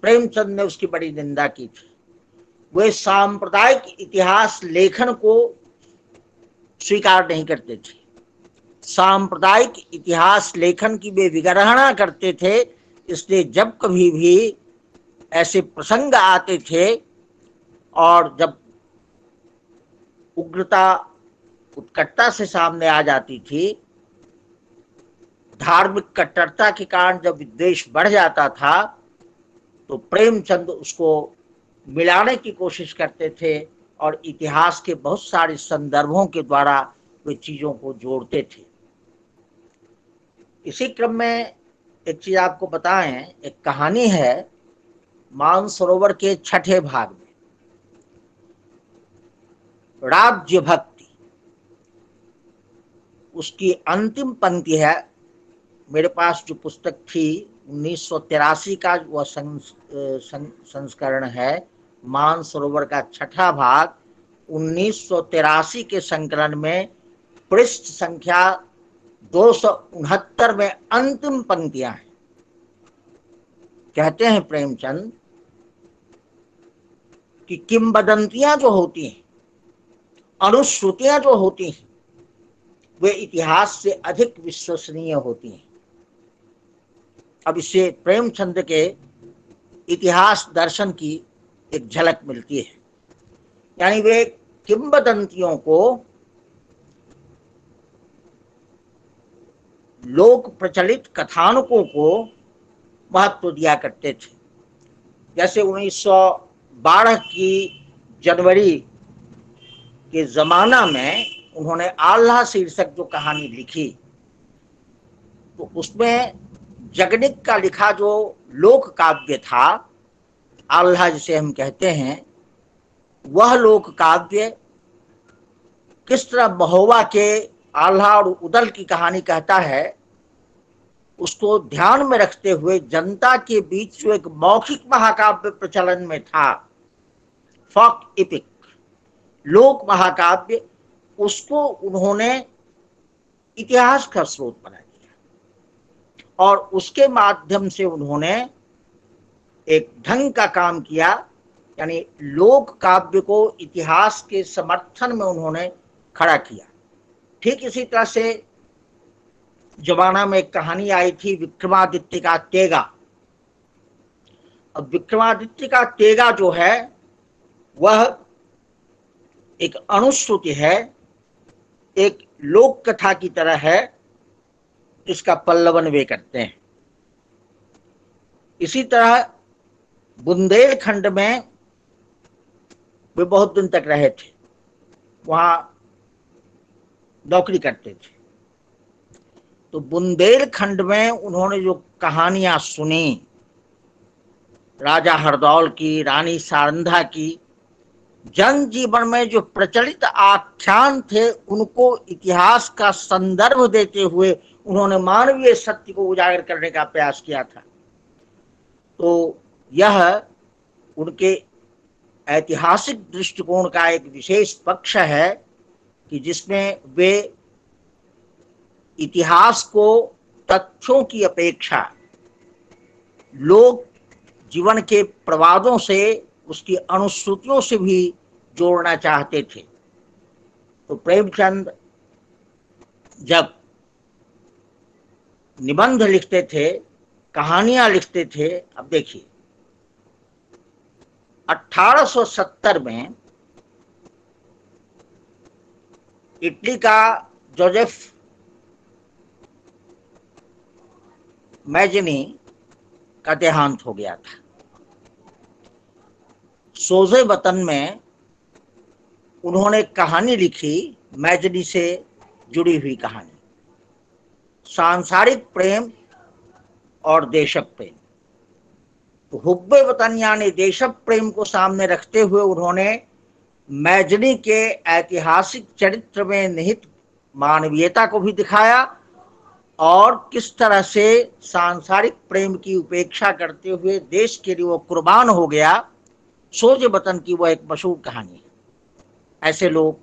Speaker 3: प्रेमचंद ने उसकी बड़ी निंदा की थी। वे सांप्रदायिक इतिहास लेखन को स्वीकार नहीं करते थे, सांप्रदायिक इतिहास लेखन की वे विगणना करते थे। इसलिए जब कभी भी ऐसे प्रसंग आते थे और जब उग्रता उत्कटता से सामने आ जाती थी, धार्मिक कट्टरता के कारण जब विद्वेष बढ़ जाता था तो प्रेमचंद उसको मिलाने की कोशिश करते थे और इतिहास के बहुत सारे संदर्भों के द्वारा वे चीजों को जोड़ते थे। इसी क्रम में एक चीज आपको बताएं, एक कहानी है मानसरोवर के 6ठे भाग में, राज्य भक्ति, उसकी अंतिम पंक्ति है। मेरे पास जो पुस्तक थी 1983 का वह संस्करण है, मानसरोवर का 6ठा भाग 1983 के संकलन में पृष्ठ संख्या 269 में अंतिम पंक्तियां हैं। कहते हैं प्रेमचंद कि किंवदंतियां जो होती हैं, अनुश्रुतियां जो होती हैं, वे इतिहास से अधिक विश्वसनीय होती हैं। अब इससे प्रेमचंद के इतिहास दर्शन की एक झलक मिलती है। यानी वे किंवदंतियों को, लोक प्रचलित कथानकों को महत्व दिया करते थे। जैसे 1912 की जनवरी के जमाना में उन्होंने आल्हा शीर्षक जो कहानी लिखी, तो उसमें जगनिक का लिखा जो लोक काव्य था, आल्हा जिसे हम कहते हैं, वह लोक काव्य किस तरह महोबा के आल्हा और उदल की कहानी कहता है, उसको ध्यान में रखते हुए जनता के बीच जो एक मौखिक महाकाव्य प्रचलन में था, फॉक इपिक, लोक महाकाव्य, उसको उन्होंने इतिहास का स्रोत बना दिया और उसके माध्यम से उन्होंने एक ढंग का काम किया। यानी लोक काव्य को इतिहास के समर्थन में उन्होंने खड़ा किया। ठीक इसी तरह से जमाना में एक कहानी आई थी विक्रमादित्य का तेगा। अब विक्रमादित्य का तेगा जो है वह एक अनुश्रुति है, एक लोक कथा की तरह है, इसका पल्लवन वे करते हैं। इसी तरह बुंदेलखंड में वे बहुत दिन तक रहे थे, वहां नौकरी करते थे। तो बुंदेलखंड में उन्होंने जो कहानियां सुनी, राजा हरदौल की, रानी सारंधा की, जनजीवन में जो प्रचलित आख्यान थे, उनको इतिहास का संदर्भ देते हुए उन्होंने मानवीय सत्य को उजागर करने का प्रयास किया था। तो यह उनके ऐतिहासिक दृष्टिकोण का एक विशेष पक्ष है कि जिसमें वे इतिहास को तथ्यों की अपेक्षा लोक जीवन के प्रवादों से, उसकी अनुश्रुतियों से भी जोड़ना चाहते थे। तो प्रेमचंद जब निबंध लिखते थे, कहानियां लिखते थे, अब देखिए 1870 में इटली का जोसेफ मैजनी का देहांत हो गया था। सोजे वतन में उन्होंने कहानी लिखी, मैजनी से जुड़ी हुई कहानी, सांसारिक प्रेम और देशक प्रेम। तो हुब्बे वतन यानी देशक प्रेम को सामने रखते हुए उन्होंने मैजनी के ऐतिहासिक चरित्र में निहित मानवीयता को भी दिखाया और किस तरह से सांसारिक प्रेम की उपेक्षा करते हुए देश के लिए वो कुर्बान हो गया। सोजे वतन की वह एक मशहूर कहानी है। ऐसे लोग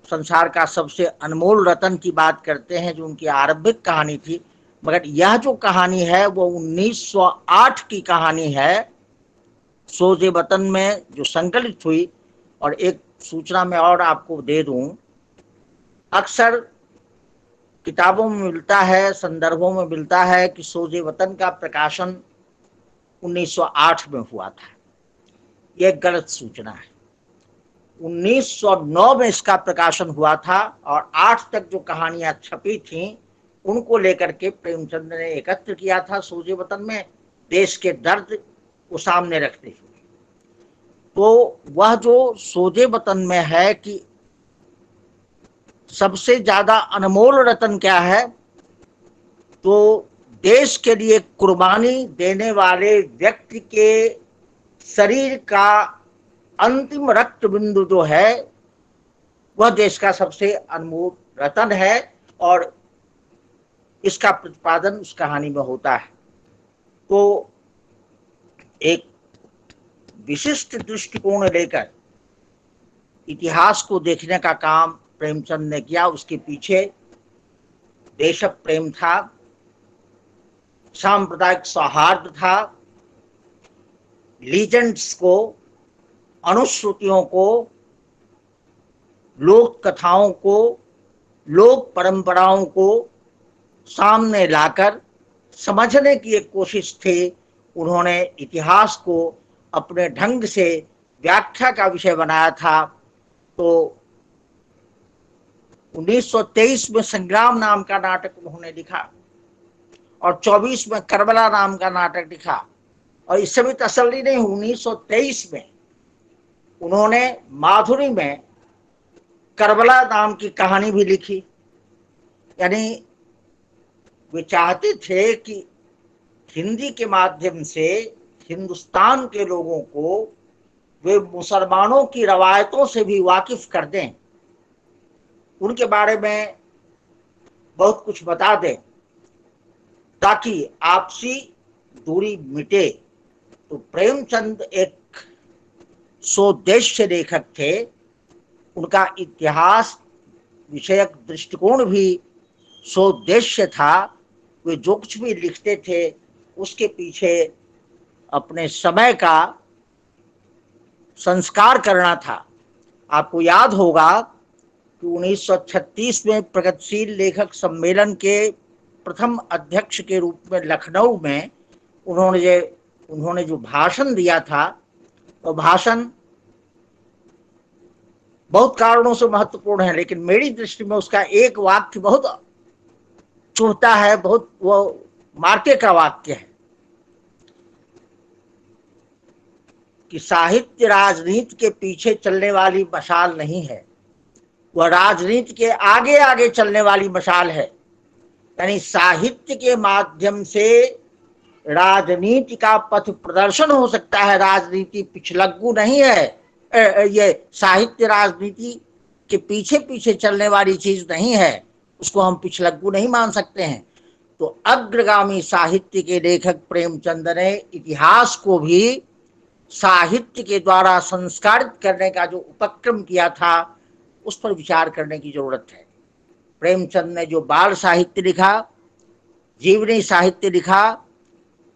Speaker 3: संसार का सबसे अनमोल रतन की बात करते हैं, जो उनकी आरंभिक कहानी थी, मगर यह जो कहानी है वो 1908 की कहानी है, सोजे वतन में जो संकलित हुई। और एक सूचना मैं और आपको दे दूं, अक्सर किताबों में मिलता है, संदर्भों में मिलता है कि सोजे वतन का प्रकाशन 1908 में हुआ था। यह गलत सूचना है। 1909 में इसका प्रकाशन हुआ था और 8 तक जो कहानियां छपी थीं उनको लेकर के प्रेमचंद ने एकत्र किया था सोजे वतन में, देश के दर्द को सामने रखते हुए। तो वह जो सोजे वतन में है कि सबसे ज्यादा अनमोल रतन क्या है, तो देश के लिए कुर्बानी देने वाले व्यक्ति के शरीर का अंतिम रक्त बिंदु जो है वह देश का सबसे अनमोल रतन है, और इसका प्रतिपादन उस कहानी में होता है। तो एक विशिष्ट दृष्टिकोण लेकर इतिहास को देखने का काम प्रेमचंद ने किया। उसके पीछे देश प्रेम था, सांप्रदायिक सौहार्द था, लीजेंड्स को, अनुश्रुतियों को, लोक कथाओं को, लोक परंपराओं को सामने लाकर समझने की एक कोशिश थी। उन्होंने इतिहास को अपने ढंग से व्याख्या का विषय बनाया था। तो 1923 में संग्राम नाम का नाटक उन्होंने लिखा, और 24 में करबला नाम का नाटक लिखा, और इससे भी तसल्ली नहीं, 1923 में उन्होंने माधुरी में करबला नाम की कहानी भी लिखी। यानी वे चाहते थे कि हिंदी के माध्यम से हिंदुस्तान के लोगों को वे मुसलमानों की रवायतों से भी वाकिफ कर दें, उनके बारे में बहुत कुछ बता दें, ताकि आपसी दूरी मिटे। तो प्रेमचंद एक सोद्देश्य लेखक थे। उनका इतिहास विषयक दृष्टिकोण भी सोद्देश्य था। वे जो कुछ भी लिखते थे उसके पीछे अपने समय का संस्कार करना था। आपको याद होगा कि 1936 में प्रगतिशील लेखक सम्मेलन के प्रथम अध्यक्ष के रूप में लखनऊ में उन्होंने जो भाषण दिया था, वो भाषण बहुत कारणों से महत्वपूर्ण है, लेकिन मेरी दृष्टि में उसका एक वाक्य बहुत चुभता है, बहुत वो मार्के का वाक्य है कि साहित्य राजनीति के पीछे चलने वाली मशाल नहीं है, वह राजनीति के आगे आगे चलने वाली मशाल है। यानी साहित्य के माध्यम से राजनीति का पथ प्रदर्शन हो सकता है, राजनीति पिछलग्गू नहीं है। ये साहित्य राजनीति के पीछे पीछे चलने वाली चीज नहीं है, उसको हम पिछलग्गू नहीं मान सकते हैं। तो अग्रगामी साहित्य के लेखक प्रेमचंद ने इतिहास को भी साहित्य के द्वारा संस्कारित करने का जो उपक्रम किया था, उस पर विचार करने की जरूरत है। प्रेमचंद ने जो बाल साहित्य लिखा, जीवनी साहित्य लिखा,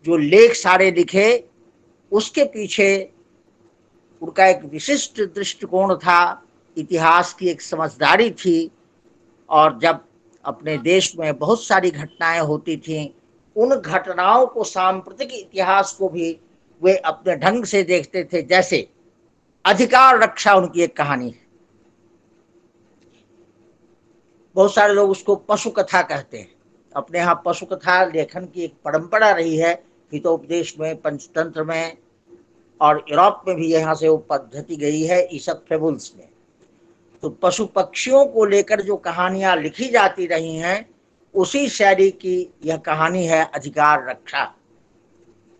Speaker 3: जो लेख सारे लिखे, उसके पीछे उनका एक विशिष्ट दृष्टिकोण था, इतिहास की एक समझदारी थी। और जब अपने देश में बहुत सारी घटनाएं होती थीं, उन घटनाओं को, सांप्रतिक इतिहास को भी वे अपने ढंग से देखते थे। जैसे अधिकार रक्षा उनकी एक कहानी है, बहुत सारे लोग उसको पशु कथा कहते हैं। अपने यहाँ पशु कथा लेखन की एक परंपरा रही है, हितोपदेश में, पंचतंत्र में, और यूरोप में भी यहाँ से वो पद्धति गई है, ईसप फेबुल्स में। तो पशु पक्षियों को लेकर जो कहानियां लिखी जाती रही हैं, उसी शैली की यह कहानी है अधिकार रक्षा।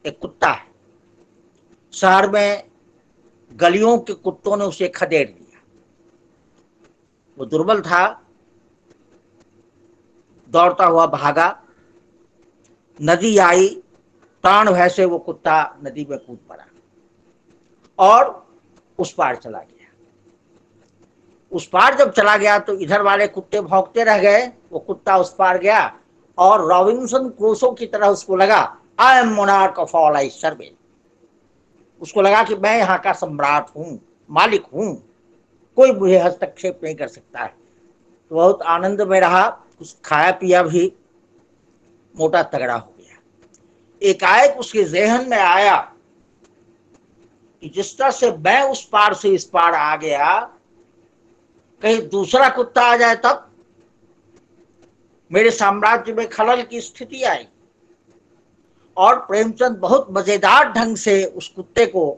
Speaker 3: एक कुत्ता है, शहर में गलियों के कुत्तों ने उसे खदेड़ दिया। वो दुर्बल था, दौड़ता हुआ भागा, नदी आई, प्राण भय से वो कुत्ता नदी में कूद पड़ा और उस पार चला गया। उस पार जब चला गया तो इधर वाले कुत्ते भौंकते रह गए, वो कुत्ता उस पार गया और रॉबिन्सन क्रूसो की तरह उसको लगा, I am monarch of all I survey. उसको लगा कि मैं यहाँ का सम्राट हूँ, मालिक हूँ, कोई मुझे हस्तक्षेप नहीं कर सकता है। तो बहुत आनंद में रहा, कुछ खाया पिया भी, मोटा तगड़ा हो गया। एकाएक उसके ज़हन में आया कि जिस तरह से मैं उस पार से इस पार आ गया, कहीं दूसरा कुत्ता आ जाए तब। मेरे साम्राज्य में खलल की स्थिति आई। और प्रेमचंद बहुत मजेदार ढंग से उस कुत्ते को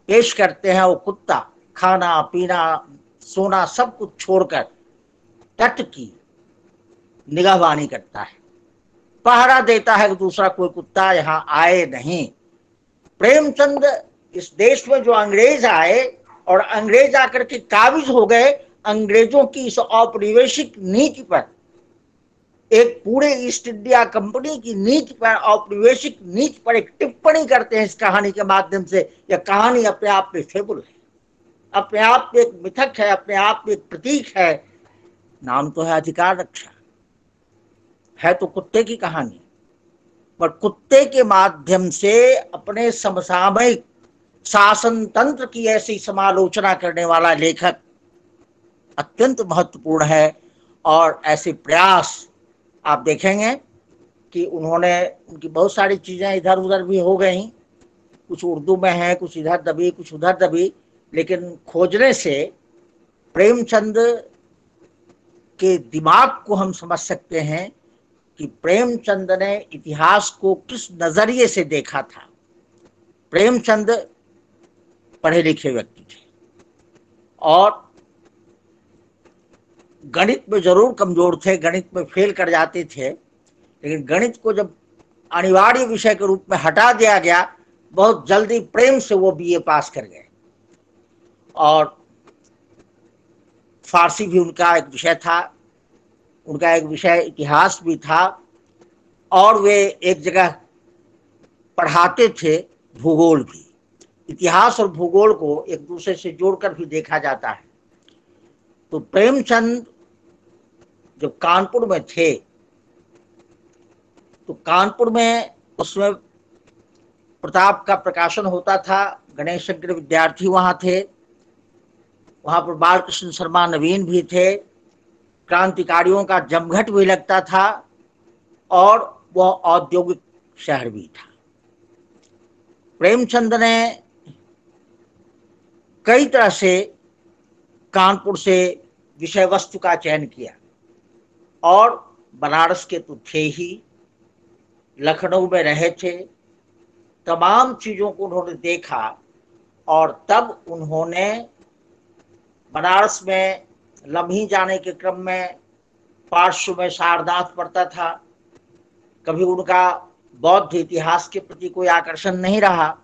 Speaker 3: पेश करते हैं। वो कुत्ता खाना पीना सोना सब कुछ छोड़कर तट की निगाहबानी करता है, पहरा देता है कि दूसरा कोई कुत्ता यहां आए नहीं। प्रेमचंद इस देश में जो अंग्रेज आए और अंग्रेज आकर के काबिज हो गए, अंग्रेजों की इस औपनिवेशिक नीति पर, एक पूरे ईस्ट इंडिया कंपनी की नीति पर, औपनिवेशिक नीति पर एक टिप्पणी करते हैं इस कहानी के माध्यम से। यह कहानी अपने आप में फेबुल है, अपने आप में एक मिथक है, अपने आप में एक प्रतीक है। नाम तो है अधिकार रक्षा, है तो कुत्ते की कहानी, पर कुत्ते के माध्यम से अपने समसामयिक शासन तंत्र की ऐसी समालोचना करने वाला लेखक अत्यंत महत्वपूर्ण है। और ऐसे प्रयास आप देखेंगे कि उनकी बहुत सारी चीजें इधर उधर भी हो गई, कुछ उर्दू में है, कुछ इधर दबी कुछ उधर दबी, लेकिन खोजने से प्रेमचंद के दिमाग को हम समझ सकते हैं कि प्रेमचंद ने इतिहास को किस नजरिए से देखा था। प्रेमचंद पढ़े लिखे व्यक्ति थे और गणित में जरूर कमजोर थे, गणित में फेल कर जाते थे, लेकिन गणित को जब अनिवार्य विषय के रूप में हटा दिया गया, बहुत जल्दी प्रेम से वो बीए पास कर गए। और फारसी भी उनका एक विषय था, उनका एक विषय इतिहास भी था, और वे एक जगह पढ़ाते थे भूगोल भी। इतिहास और भूगोल को एक दूसरे से जोड़कर भी देखा जाता है। तो प्रेमचंद जब कानपुर में थे, तो कानपुर में उसमें प्रताप का प्रकाशन होता था, गणेश शंकर विद्यार्थी वहां थे, वहां पर बालकृष्ण शर्मा नवीन भी थे, क्रांतिकारियों का जमघट भी लगता था, और वह औद्योगिक शहर भी था। प्रेमचंद ने कई तरह से कानपुर से विषय वस्तु का चयन किया, और बनारस के तो थे ही, लखनऊ में रहे थे, तमाम चीजों को उन्होंने देखा। और तब उन्होंने बनारस में लम्ही जाने के क्रम में पार्श्व में सारनाथ पड़ता था। कभी उनका बौद्ध इतिहास के प्रति कोई आकर्षण नहीं रहा,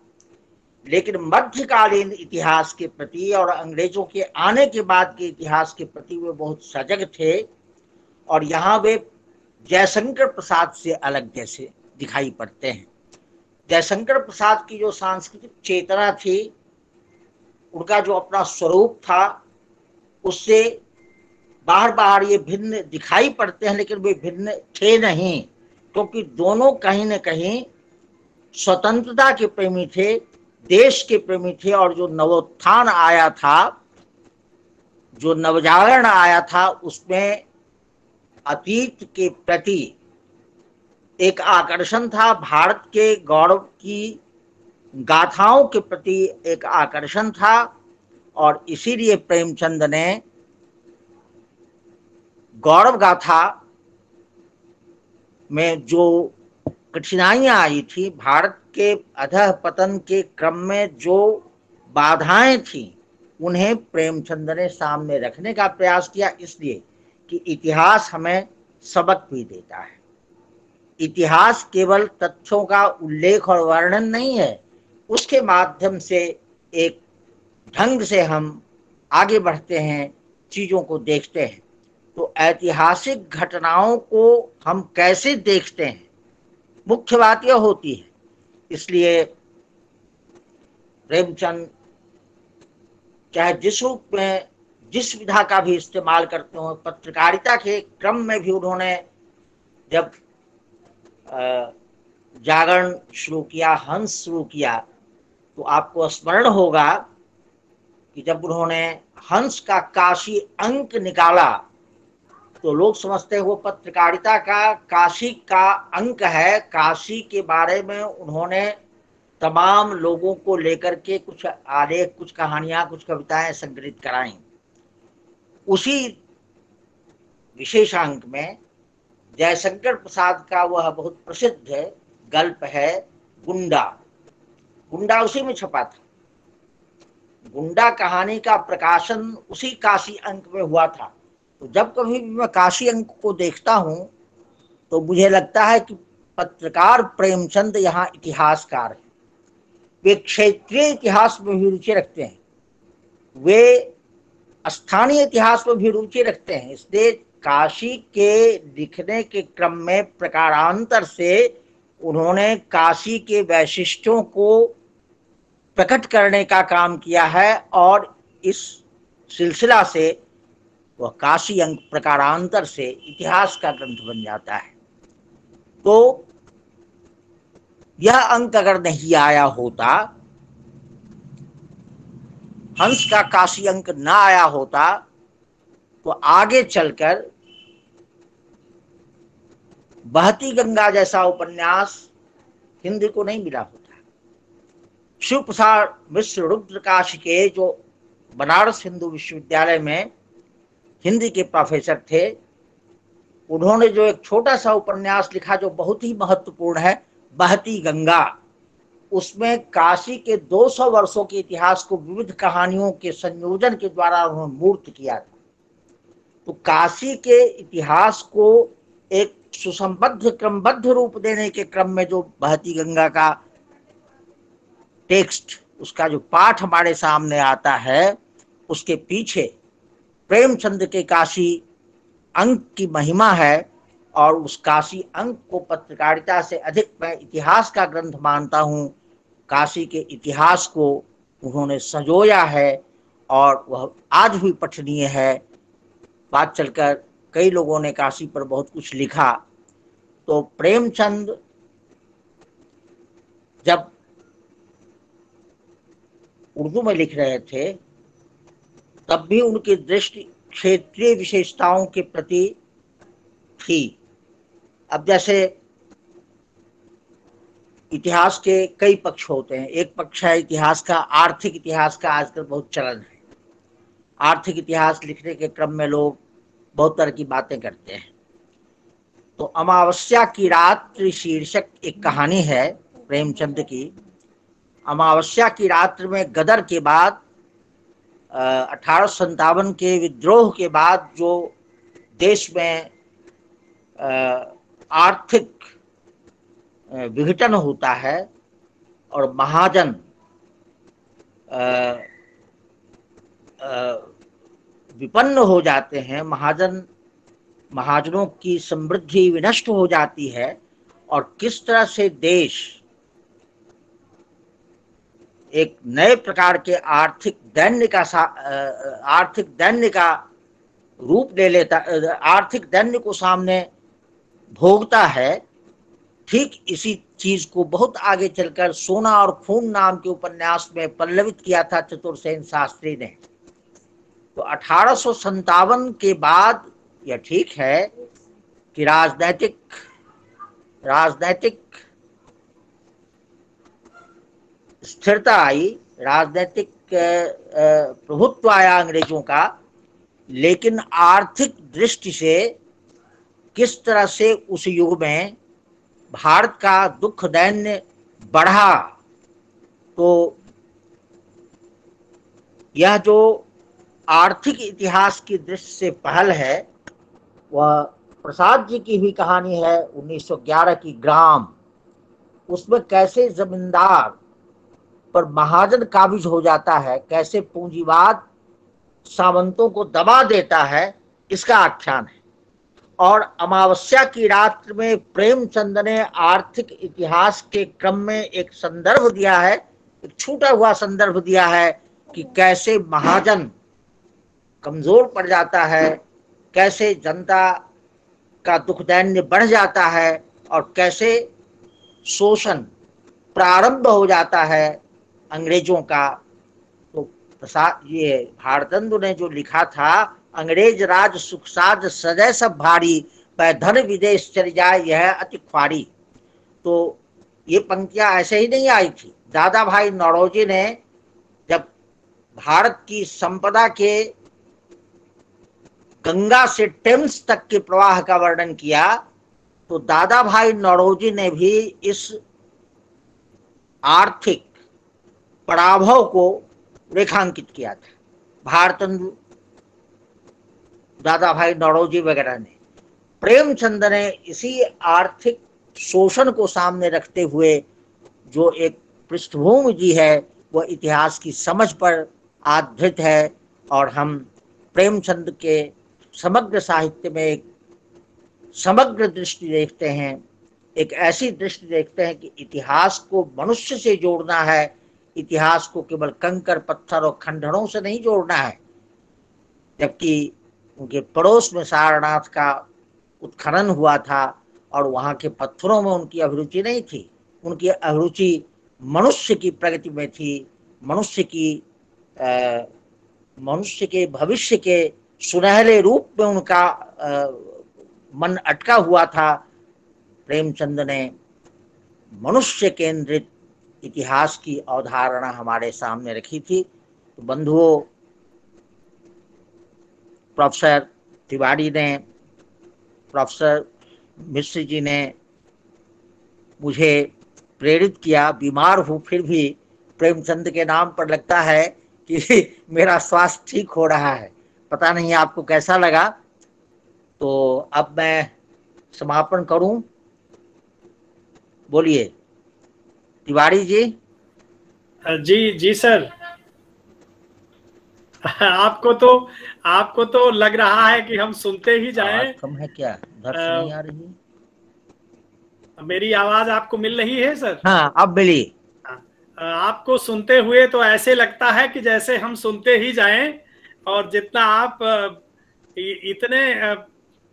Speaker 3: लेकिन मध्यकालीन इतिहास के प्रति और अंग्रेजों के आने के बाद के इतिहास के प्रति वे बहुत सजग थे। और यहाँ वे जयशंकर प्रसाद से अलग जैसे दिखाई पड़ते हैं। जयशंकर प्रसाद की जो सांस्कृतिक चेतना थी, उनका जो अपना स्वरूप था, उससे बाहर बाहर ये भिन्न दिखाई पड़ते हैं, लेकिन वे भिन्न थे नहीं, क्योंकि दोनों कहीं न कहीं स्वतंत्रता के प्रेमी थे, देश के प्रेमी थे। और जो नवोत्थान आया था, जो नवजागरण आया था, उसमें अतीत के प्रति एक आकर्षण था, भारत के गौरव की गाथाओं के प्रति एक आकर्षण था। और इसीलिए प्रेमचंद ने गौरव गाथा में जो कठिनाइयां आई थी, भारत के अधः पतन के क्रम में जो बाधाएं थी, उन्हें प्रेमचंद ने सामने रखने का प्रयास किया, इसलिए कि इतिहास हमें सबक भी देता है। इतिहास केवल तथ्यों का उल्लेख और वर्णन नहीं है, उसके माध्यम से एक ढंग से हम आगे बढ़ते हैं, चीजों को देखते हैं। तो ऐतिहासिक घटनाओं को हम कैसे देखते हैं, मुख्य बात यह होती है। इसलिए प्रेमचंद चाहे जिस रूप में जिस विधा का भी इस्तेमाल करते हो, पत्रकारिता के क्रम में भी उन्होंने जब जागरण शुरू किया, हंस शुरू किया, तो आपको स्मरण होगा कि जब उन्होंने हंस का काशी अंक निकाला, तो लोग समझते हैं वो पत्रकारिता का काशी का अंक है। काशी के बारे में उन्होंने तमाम लोगों को लेकर के कुछ आलेख, कुछ कहानियां, कुछ कविताएं संग्रहित कराई। उसी विशेषांक में जयशंकर प्रसाद का वह बहुत प्रसिद्ध गल्प है गुंडा। गुंडा उसी में छपा था। गुंडा कहानी का प्रकाशन उसी काशी अंक में हुआ था। तो जब कभी भी मैं काशी अंक को देखता हूं तो मुझे लगता है कि पत्रकार प्रेमचंद यहाँ इतिहासकार है। वे क्षेत्रीय इतिहास में भी रुचि रखते हैं, वे स्थानीय इतिहास में भी रुचि रखते हैं। इसलिए काशी के लिखने के क्रम में प्रकारांतर से उन्होंने काशी के वैशिष्ट्यों को प्रकट करने का काम किया है और इस सिलसिला से वह काशी अंक प्रकारांतर से इतिहास का ग्रंथ बन जाता है। तो यह अंक अगर नहीं आया होता, हंस का काशी अंक ना आया होता, तो आगे चलकर बहती गंगा जैसा उपन्यास हिंदी को नहीं मिला होता। शिव प्रसाद मिश्र रुद्रकाशी के, जो बनारस हिंदू विश्वविद्यालय में हिंदी के प्रोफेसर थे, उन्होंने जो एक छोटा सा उपन्यास लिखा जो बहुत ही महत्वपूर्ण है, बहती गंगा, उसमें काशी के 200 वर्षों के इतिहास को विविध कहानियों के संयोजन के द्वारा उन्होंने मूर्त किया था। तो काशी के इतिहास को एक सुसंबद्ध क्रमबद्ध रूप देने के क्रम में जो बहती गंगा का टेक्स्ट, उसका जो पाठ हमारे सामने आता है, उसके पीछे प्रेमचंद के काशी अंक की महिमा है। और उस काशी अंक को पत्रकारिता से अधिक मैं इतिहास का ग्रंथ मानता हूँ। काशी के इतिहास को उन्होंने संजोया है और वह आज भी पठनीय है। बात चलकर कई लोगों ने काशी पर बहुत कुछ लिखा। तो प्रेमचंद जब उर्दू में लिख रहे थे तब भी उनकी दृष्टि क्षेत्रीय विशेषताओं के प्रति थी। अब जैसे इतिहास के कई पक्ष होते हैं। एक पक्ष है इतिहास का, आर्थिक इतिहास का आजकल बहुत चलन है। आर्थिक इतिहास लिखने के क्रम में लोग बहुत तरह की बातें करते हैं। तो अमावस्या की रात्रि शीर्षक एक कहानी है प्रेमचंद की। अमावस्या की रात्रि में गदर के बाद 1857 के विद्रोह के बाद जो देश में आर्थिक विघटन होता है और महाजन विपन्न हो जाते हैं, महाजनों की समृद्धि विनष्ट हो जाती है, और किस तरह से देश एक नए प्रकार के आर्थिक दैन्य का रूप ले लेता, आर्थिक दैन्य को सामने भोगता है। ठीक इसी चीज को बहुत आगे चलकर सोना और खून नाम के उपन्यास में पल्लवित किया था चतुरसेन शास्त्री ने। तो 1857 के बाद यह ठीक है कि राजनैतिक स्थिरता आई, राजनैतिक प्रभुत्व आया अंग्रेजों का, लेकिन आर्थिक दृष्टि से किस तरह से उस युग में भारत का दुख दैन्य बढ़ा। तो यह जो आर्थिक इतिहास की दृष्टि से पहल है, वह प्रसाद जी की भी कहानी है 1911 की ग्राम। उसमें कैसे जमींदार पर महाजन काबिज हो जाता है, कैसे पूंजीवाद सामंतों को दबा देता है, इसका आख्यान है। और अमावस्या की रात्रि में प्रेमचंद ने आर्थिक इतिहास के क्रम में एक संदर्भ दिया है, एक छूटा हुआ संदर्भ दिया है कि कैसे महाजन कमजोर पड़ जाता है, कैसे जनता का दुख दैन्य बढ़ जाता है और कैसे शोषण प्रारंभ हो जाता है अंग्रेजों का। तो प्रसाद ये भारतेंदु ने जो लिखा था, अंग्रेज राज सुख साज सजय सब भारी, पै धन विदेश चली जाए यह अति ख्वारी। तो ये पंक्तियां ऐसे ही नहीं आई थी। दादा भाई नौरोजी ने जब भारत की संपदा के गंगा से टेम्स तक के प्रवाह का वर्णन किया तो दादा भाई नौरोजी ने भी इस आर्थिक पराभव को रेखांकित किया था। भारतेंदु, दादा भाई नौरोजी वगैरह ने, प्रेमचंद ने इसी आर्थिक शोषण को सामने रखते हुए जो एक पृष्ठभूमि दी है वह इतिहास की समझ पर आधारित है। और हम प्रेमचंद के समग्र साहित्य में एक समग्र दृष्टि देखते हैं, एक ऐसी दृष्टि देखते हैं कि इतिहास को मनुष्य से जोड़ना है, इतिहास को केवल कंकर पत्थर और खंडहरों से नहीं जोड़ना है। जबकि उनके पड़ोस में सारनाथ का उत्खनन हुआ था और वहाँ के पत्थरों में उनकी अभिरुचि नहीं थी, उनकी अभिरुचि मनुष्य की प्रगति में थी, मनुष्य के भविष्य के सुनहरे रूप में उनका मन अटका हुआ था। प्रेमचंद ने मनुष्य केंद्रित इतिहास की अवधारणा हमारे सामने रखी थी। तो बंधुओं, प्रोफेसर तिवारी ने, प्रोफेसर मिश्र जी ने मुझे प्रेरित किया। बीमार हूँ फिर भी प्रेमचंद के नाम पर लगता है कि मेरा स्वास्थ्य ठीक हो रहा है। पता नहीं आपको कैसा लगा। तो अब मैं समापन करूं, बोलिए तिवारी जी।
Speaker 1: जी जी सर। आपको तो लग रहा है कि हम सुनते ही जाएं।
Speaker 3: आवाज कम है क्या? उधर से नहीं आ रही है?
Speaker 1: मेरी आवाज आपको मिल रही है सर?
Speaker 3: हाँ, अब मिली।
Speaker 1: आपको सुनते हुए तो ऐसे लगता है कि जैसे हम सुनते ही जाएं। और जितना आप इतने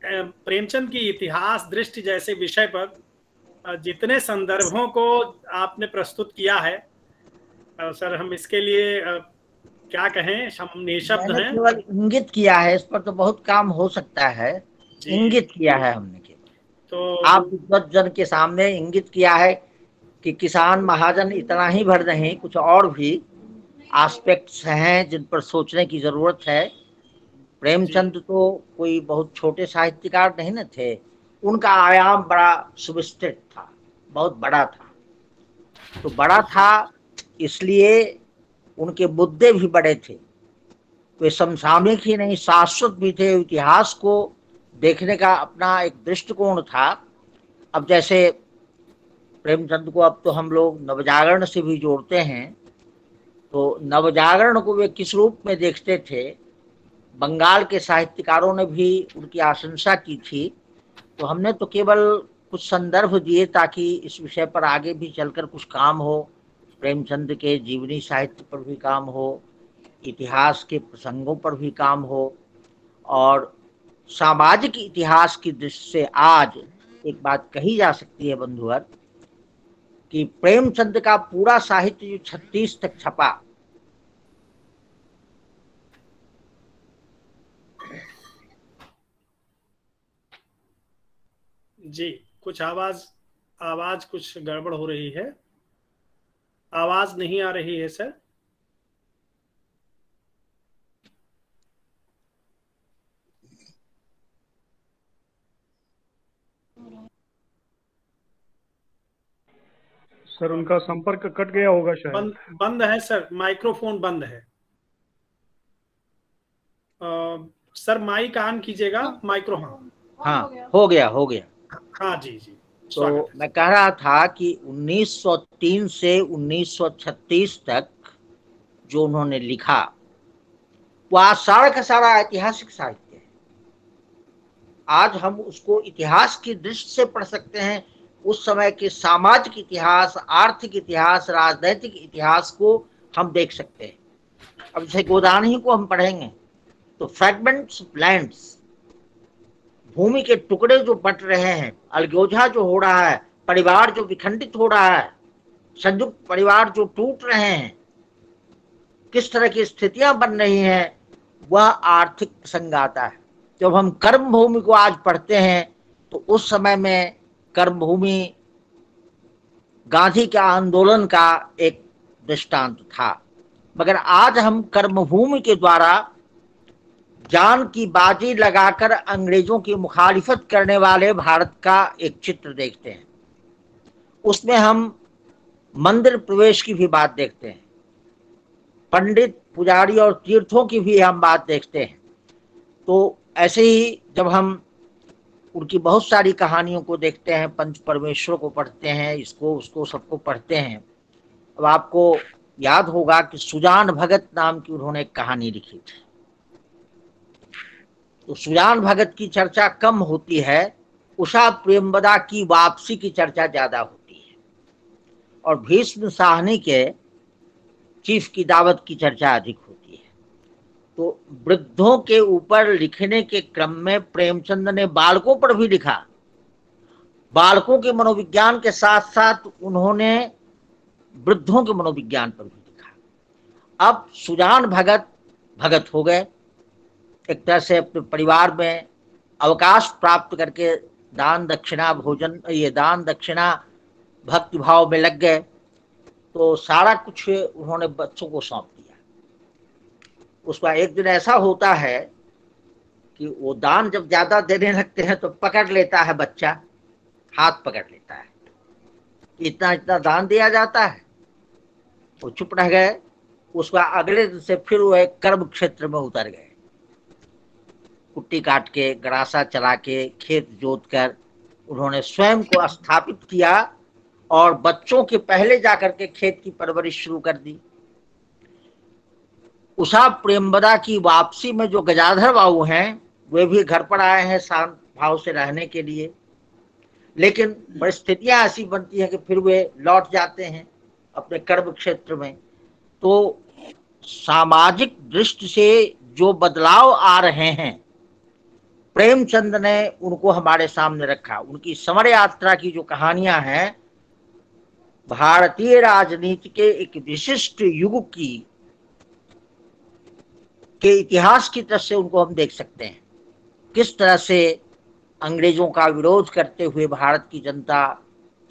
Speaker 1: प्रेमचंद की इतिहास दृष्टि जैसे विषय पर जितने संदर्भों को आपने प्रस्तुत किया है सर, हम इसके लिए क्या कहें, हम निःशब्द हैं।
Speaker 3: केवल इंगित किया है, इस पर तो बहुत काम हो सकता है। इंगित किया है हमने केवल, तो आप विद्वत जन के सामने इंगित किया है कि किसान महाजन इतना ही भर नहीं, कुछ और भी एस्पेक्ट्स हैं जिन पर सोचने की जरूरत है। प्रेमचंद तो कोई बहुत छोटे साहित्यकार नहीं न थे, उनका आयाम बड़ा सुविस्तृत था, बहुत बड़ा था। तो बड़ा था इसलिए उनके मुद्दे भी बड़े थे, वे समसामयिक ही नहीं शाश्वत भी थे। इतिहास को देखने का अपना एक दृष्टिकोण था। अब जैसे प्रेमचंद को अब तो हम लोग नवजागरण से भी जोड़ते हैं, तो नवजागरण को वे किस रूप में देखते थे, बंगाल के साहित्यकारों ने भी उनकी आशंसा की थी। तो हमने तो केवल कुछ संदर्भ दिए ताकि इस विषय पर आगे भी चलकर कुछ काम हो, प्रेमचंद के जीवनी साहित्य पर भी काम हो, इतिहास के प्रसंगों पर भी काम हो। और सामाजिक इतिहास की दृष्टि से आज एक बात कही जा सकती है बंधुवर कि प्रेमचंद का पूरा साहित्य जो 36 तक छपा,
Speaker 1: जी कुछ आवाज कुछ गड़बड़ हो रही है, आवाज नहीं आ रही है सर।
Speaker 4: सर उनका संपर्क कट गया होगा शायद।
Speaker 1: बंद है सर, माइक्रोफोन बंद है। सर माइक ऑन कीजिएगा, माइक्रो।
Speaker 3: हाँ हो गया।
Speaker 1: हाँ जी जी।
Speaker 3: तो मैं कह रहा था कि 1903 से 1936 तक जो उन्होंने लिखा वह सारा का सारा ऐतिहासिक साहित्य है। आज हम उसको इतिहास की दृष्टि से पढ़ सकते हैं। उस समय के सामाजिक इतिहास, आर्थिक इतिहास, राजनैतिक इतिहास को हम देख सकते हैं। अब जैसे गोदान को हम पढ़ेंगे तो फ्रैगमेंट्स ऑफ लैंड्स, भूमि के टुकड़े जो बट रहे हैं, अलगोजा जो हो रहा है, परिवार जो विखंडित हो रहा है, संयुक्त परिवार जो टूट रहे हैं, किस तरह की स्थितियां बन रही हैं, वह आर्थिक प्रसंग आता है। जब हम कर्म भूमि को आज पढ़ते हैं तो उस समय में कर्म भूमि गांधी के आंदोलन का एक दृष्टांत था, मगर आज हम कर्म भूमि के द्वारा जान की बाजी लगाकर अंग्रेजों की मुखालिफत करने वाले भारत का एक चित्र देखते हैं। उसमें हम मंदिर प्रवेश की भी बात देखते हैं, पंडित पुजारी और तीर्थों की भी हम बात देखते हैं। तो ऐसे ही जब हम उनकी बहुत सारी कहानियों को देखते हैं, पंच परमेश्वर को पढ़ते हैं, इसको उसको सबको पढ़ते हैं। अब आपको याद होगा कि सुजान भगत नाम की उन्होंने एक कहानी लिखी थी। तो सुजान भगत की चर्चा कम होती है, उषा प्रेमवदा की वापसी की चर्चा ज्यादा होती है, और भीष्म साहनी के चीफ की दावत की चर्चा अधिक होती है। तो वृद्धों के ऊपर लिखने के क्रम में प्रेमचंद ने बालकों पर भी लिखा। बालकों के मनोविज्ञान के साथ साथ उन्होंने वृद्धों के मनोविज्ञान पर भी लिखा। अब सुजान भगत भगत हो गए, एक तरह से अपने परिवार में अवकाश प्राप्त करके दान दक्षिणा भोजन, ये दान दक्षिणा भक्ति भाव में लग गए। तो सारा कुछ उन्होंने बच्चों को सौंप दिया। उसका एक दिन ऐसा होता है कि वो दान जब ज्यादा देने लगते हैं तो पकड़ लेता है बच्चा, हाथ पकड़ लेता है, इतना इतना दान दिया जाता है। वो चुप रह गए। उसका अगले दिन से फिर वो एक कर्म क्षेत्र में उतर गए, कुट्टी काट के, गरासा चला के, खेत जोत कर उन्होंने स्वयं को स्थापित किया और बच्चों के पहले जाकर के खेत की परवरिश शुरू कर दी। उषा प्रेमवदा की वापसी में जो गजाधर बाबू हैं वे भी घर पर आए हैं शांत भाव से रहने के लिए, लेकिन परिस्थितियां ऐसी बनती हैं कि फिर वे लौट जाते हैं अपने कर्म क्षेत्र में। तो सामाजिक दृष्टि से जो बदलाव आ रहे हैं, प्रेमचंद ने उनको हमारे सामने रखा। उनकी समर यात्रा की जो कहानियां हैं, भारतीय राजनीति के एक विशिष्ट युग के इतिहास की तरफ से उनको हम देख सकते हैं। किस तरह से अंग्रेजों का विरोध करते हुए भारत की जनता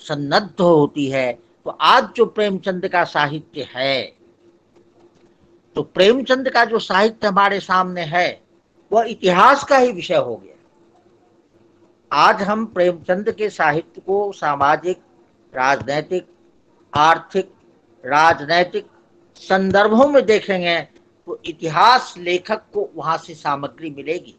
Speaker 3: सन्नद्ध होती है। तो आज जो प्रेमचंद का साहित्य है, तो प्रेमचंद का जो साहित्य हमारे सामने है वह इतिहास का ही विषय हो गया। आज हम प्रेमचंद के साहित्य को सामाजिक, राजनैतिक, आर्थिक, राजनैतिक संदर्भों में देखेंगे तो इतिहास लेखक को वहां से सामग्री मिलेगी।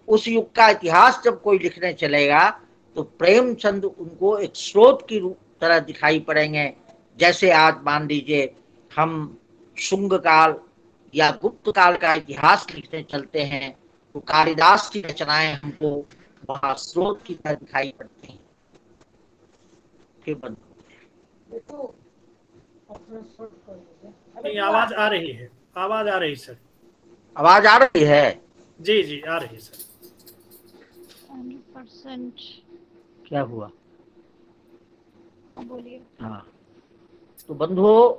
Speaker 3: उस युग का इतिहास जब कोई लिखने चलेगा तो प्रेमचंद उनको एक स्रोत की तरह दिखाई पड़ेंगे। जैसे आज मान लीजिए हम शुंग काल या गुप्त काल का इतिहास लिखने चलते हैं तो कालिदास की रचनाएं हमको वहां स्रोत की तरह दिखाई पड़ती हैं। फिर बंद
Speaker 1: आवाज आ रही है, आवाज आ रही सर,
Speaker 3: आवाज आ रही है?
Speaker 1: जी जी आ रही सर।
Speaker 5: 100%
Speaker 3: क्या हुआ?
Speaker 5: बोलिए।
Speaker 3: हाँ, तो बंधुओं,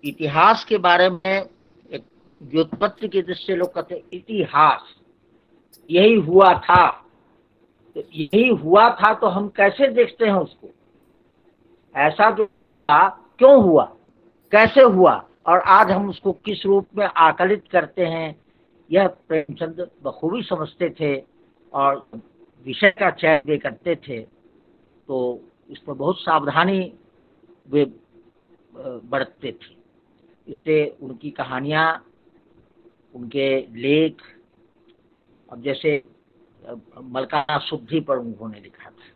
Speaker 3: इतिहास के बारे में एक व्युत्पत्ति की दृष्टि से लोग कहते हैं इतिहास यही हुआ था। तो यही हुआ था तो हम कैसे देखते हैं उसको? ऐसा जो था क्यों हुआ, कैसे हुआ, और आज हम उसको किस रूप में आकलित करते हैं, यह प्रेमचंद बखूबी समझते थे और विषय का चयन वे करते थे। तो इसमें बहुत सावधानी वे बरतते थे। इससे उनकी कहानियां, उनके लेख, अब जैसे मलकाना शुद्धि पर उन्होंने लिखा था,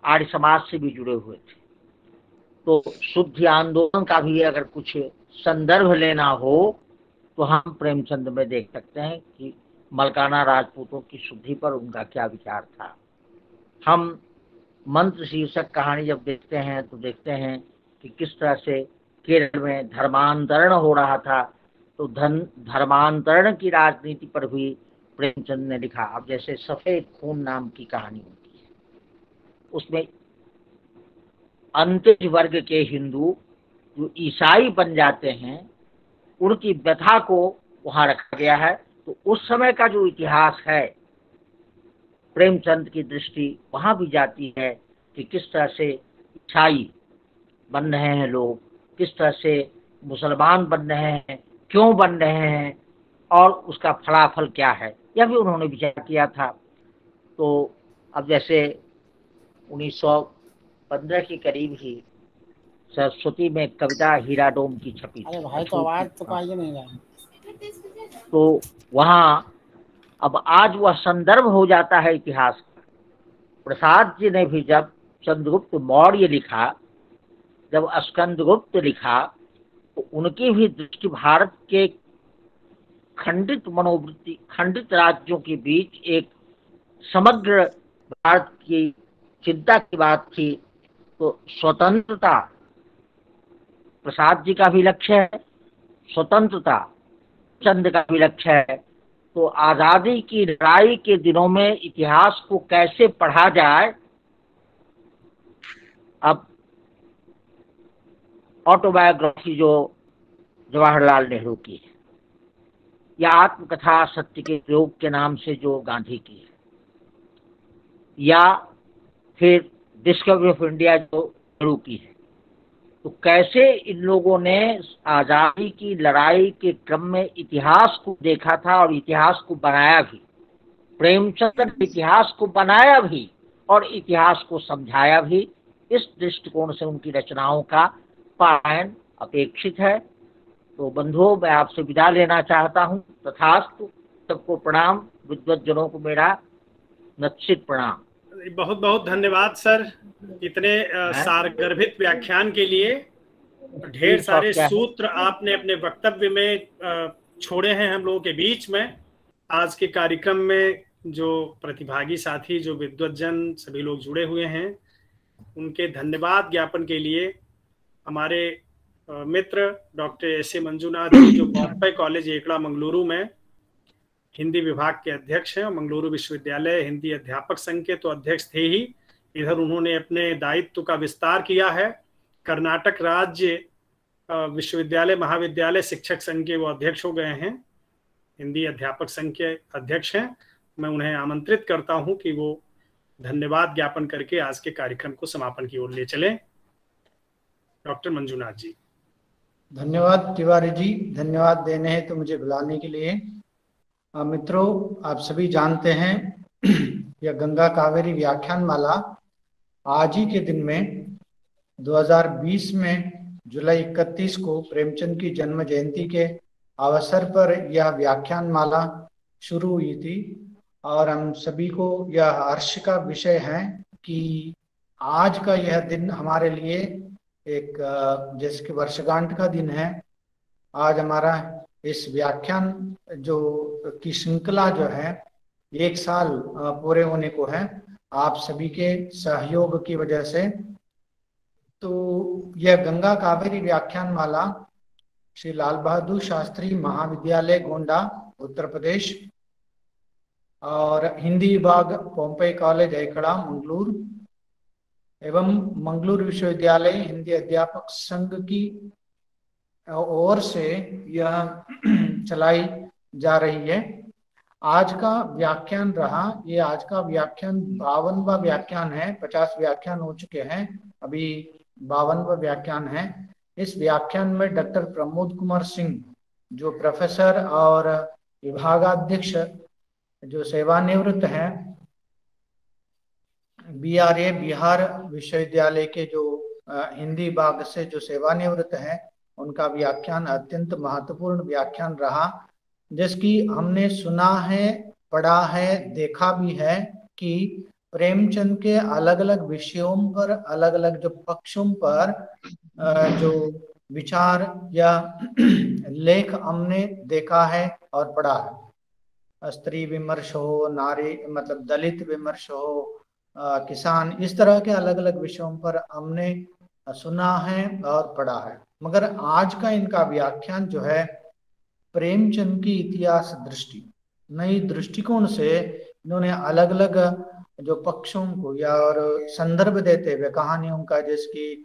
Speaker 3: आर्य समाज से भी जुड़े हुए थे। तो शुद्धि आंदोलन का भी अगर कुछ संदर्भ लेना हो तो हम प्रेमचंद में देख सकते हैं कि मलकाना राजपूतों की शुद्धि पर उनका क्या विचार था। हम मंत्र शीर्षक कहानी जब देखते हैं तो देखते हैं कि किस तरह से केरल में धर्मांतरण हो रहा था, तो धर्मांतरण की राजनीति पर भी प्रेमचंद ने लिखा। अब जैसे सफेद खून नाम की कहानी होती है, उसमें अंत्यज वर्ग के हिंदू जो ईसाई बन जाते हैं उनकी व्यथा को वहां रखा गया है। तो उस समय का जो इतिहास है, प्रेमचंद की दृष्टि वहां भी जाती है कि किस तरह से ईसाई बन रहे हैं लोग, किस तरह से मुसलमान बन रहे हैं, क्यों बन रहे हैं, और उसका फलाफल क्या है, यह भी उन्होंने विचार किया था। तो अब जैसे 1915 के करीब ही सरस्वती में कविता हीरा डोम की छपी थी।
Speaker 5: अरे भाई तो आवाज तो पाइए नहीं रहा।
Speaker 3: तो वहां अब आज वह संदर्भ हो जाता है इतिहास का। प्रसाद जी ने भी जब चंद्रगुप्त मौर्य लिखा, जब स्कंदगुप्त लिखा, तो उनकी भी दृष्टि भारत के खंडित मनोवृत्ति, खंडित राज्यों के बीच एक समग्र भारत की चिंता की बात थी। तो स्वतंत्रता प्रसाद जी का भी लक्ष्य है, स्वतंत्रता चंद का भी लक्ष्य है। तो आजादी की लड़ाई के दिनों में इतिहास को कैसे पढ़ा जाए, अब ऑटोबायोग्राफी जो जवाहरलाल नेहरू की है, या आत्मकथा सत्य के प्रयोग के नाम से जो गांधी की है, या फिर डिस्कवरी ऑफ इंडिया जो नेहरू की है, तो कैसे इन लोगों ने आजादी की लड़ाई के क्रम में इतिहास को देखा था और इतिहास को बनाया भी। प्रेमचंद ने इतिहास को बनाया भी और इतिहास को समझाया भी। इस दृष्टिकोण से उनकी रचनाओं का पारायण अपेक्षित है। तो बंधुओं, मैं आपसे विदा लेना चाहता हूँ। तथास्तु। सबको प्रणाम, विद्वज्जनों को मेरा नतशित प्रणाम।
Speaker 1: बहुत बहुत धन्यवाद सर, इतने सारगर्भित व्याख्यान के लिए। ढेर सारे सूत्र आपने अपने वक्तव्य में छोड़े हैं हम लोगों के बीच में। आज के कार्यक्रम में जो प्रतिभागी साथी, जो विद्वज्जन सभी लोग जुड़े हुए हैं, उनके धन्यवाद ज्ञापन के लिए हमारे मित्र डॉक्टर एस ए मंजूनाथ जी, जो पॉम्पे कॉलेज एकड़ा मंगलुरु में हिंदी विभाग के अध्यक्ष हैं, मंगलुरु विश्वविद्यालय हिंदी अध्यापक संघ के तो अध्यक्ष थे ही, इधर उन्होंने अपने दायित्व का विस्तार किया है। कर्नाटक राज्य विश्वविद्यालय महाविद्यालय शिक्षक संघ के वो अध्यक्ष हो गए हैं, हिंदी अध्यापक संघ के अध्यक्ष हैं। मैं उन्हें आमंत्रित करता हूं कि वो धन्यवाद ज्ञापन करके आज के कार्यक्रम को समापन की ओर ले चलें। डॉक्टर मंजूनाथ जी।
Speaker 6: धन्यवाद तिवारी जी, धन्यवाद देने हैं तो मुझे बुलाने के लिए। मित्रों, आप सभी जानते हैं यह गंगा कावेरी व्याख्यान माला आज ही के दिन में 2020 में जुलाई 31 को प्रेमचंद की जन्म जयंती के अवसर पर यह व्याख्यान माला शुरू हुई थी। और हम सभी को यह हर्ष का विषय है कि आज का यह दिन हमारे लिए एक जैसे कि वर्षगांठ का दिन है। आज हमारा इस व्याख्यान जो की श्रृंखला जो है 1 साल पूरे होने को है, आप सभी के सहयोग की वजह से। तो यह गंगा कावेरी व्याख्यान माला श्री लाल बहादुर शास्त्री महाविद्यालय गोंडा उत्तर प्रदेश और हिंदी विभाग पॉम्पे कॉलेज एकड़ा मंगलुरु एवं मंगलुरु विश्वविद्यालय हिंदी अध्यापक संघ की ओर से यह चलाई जा रही है। आज का व्याख्यान रहा, ये आज का व्याख्यान 52वां व्याख्यान है। 50 व्याख्यान हो चुके हैं, अभी 52वां व्याख्यान है। इस व्याख्यान में डॉक्टर प्रमोद कुमार सिंह जो प्रोफेसर और विभागाध्यक्ष जो सेवानिवृत्त हैं, BRA बिहार विश्वविद्यालय के जो हिंदी विभाग से जो सेवानिवृत्त हैं, उनका व्याख्यान अत्यंत महत्वपूर्ण व्याख्यान रहा, जिसकी हमने सुना है, पढ़ा है, देखा भी है कि प्रेमचंद के अलग अलग विषयों पर, अलग अलग जो पक्षों पर जो विचार या लेख हमने देखा है और पढ़ा है। स्त्री विमर्श हो, नारी मतलब दलित विमर्श हो, किसान, इस तरह के अलग अलग विषयों पर हमने सुना है और पढ़ा है। मगर आज का इनका व्याख्यान जो है प्रेमचंद की इतिहास दृष्टि, नई दृष्टिकोण से इन्होंने अलग अलग जो पक्षों को या और संदर्भ देते हुए कहानियों का, जैसे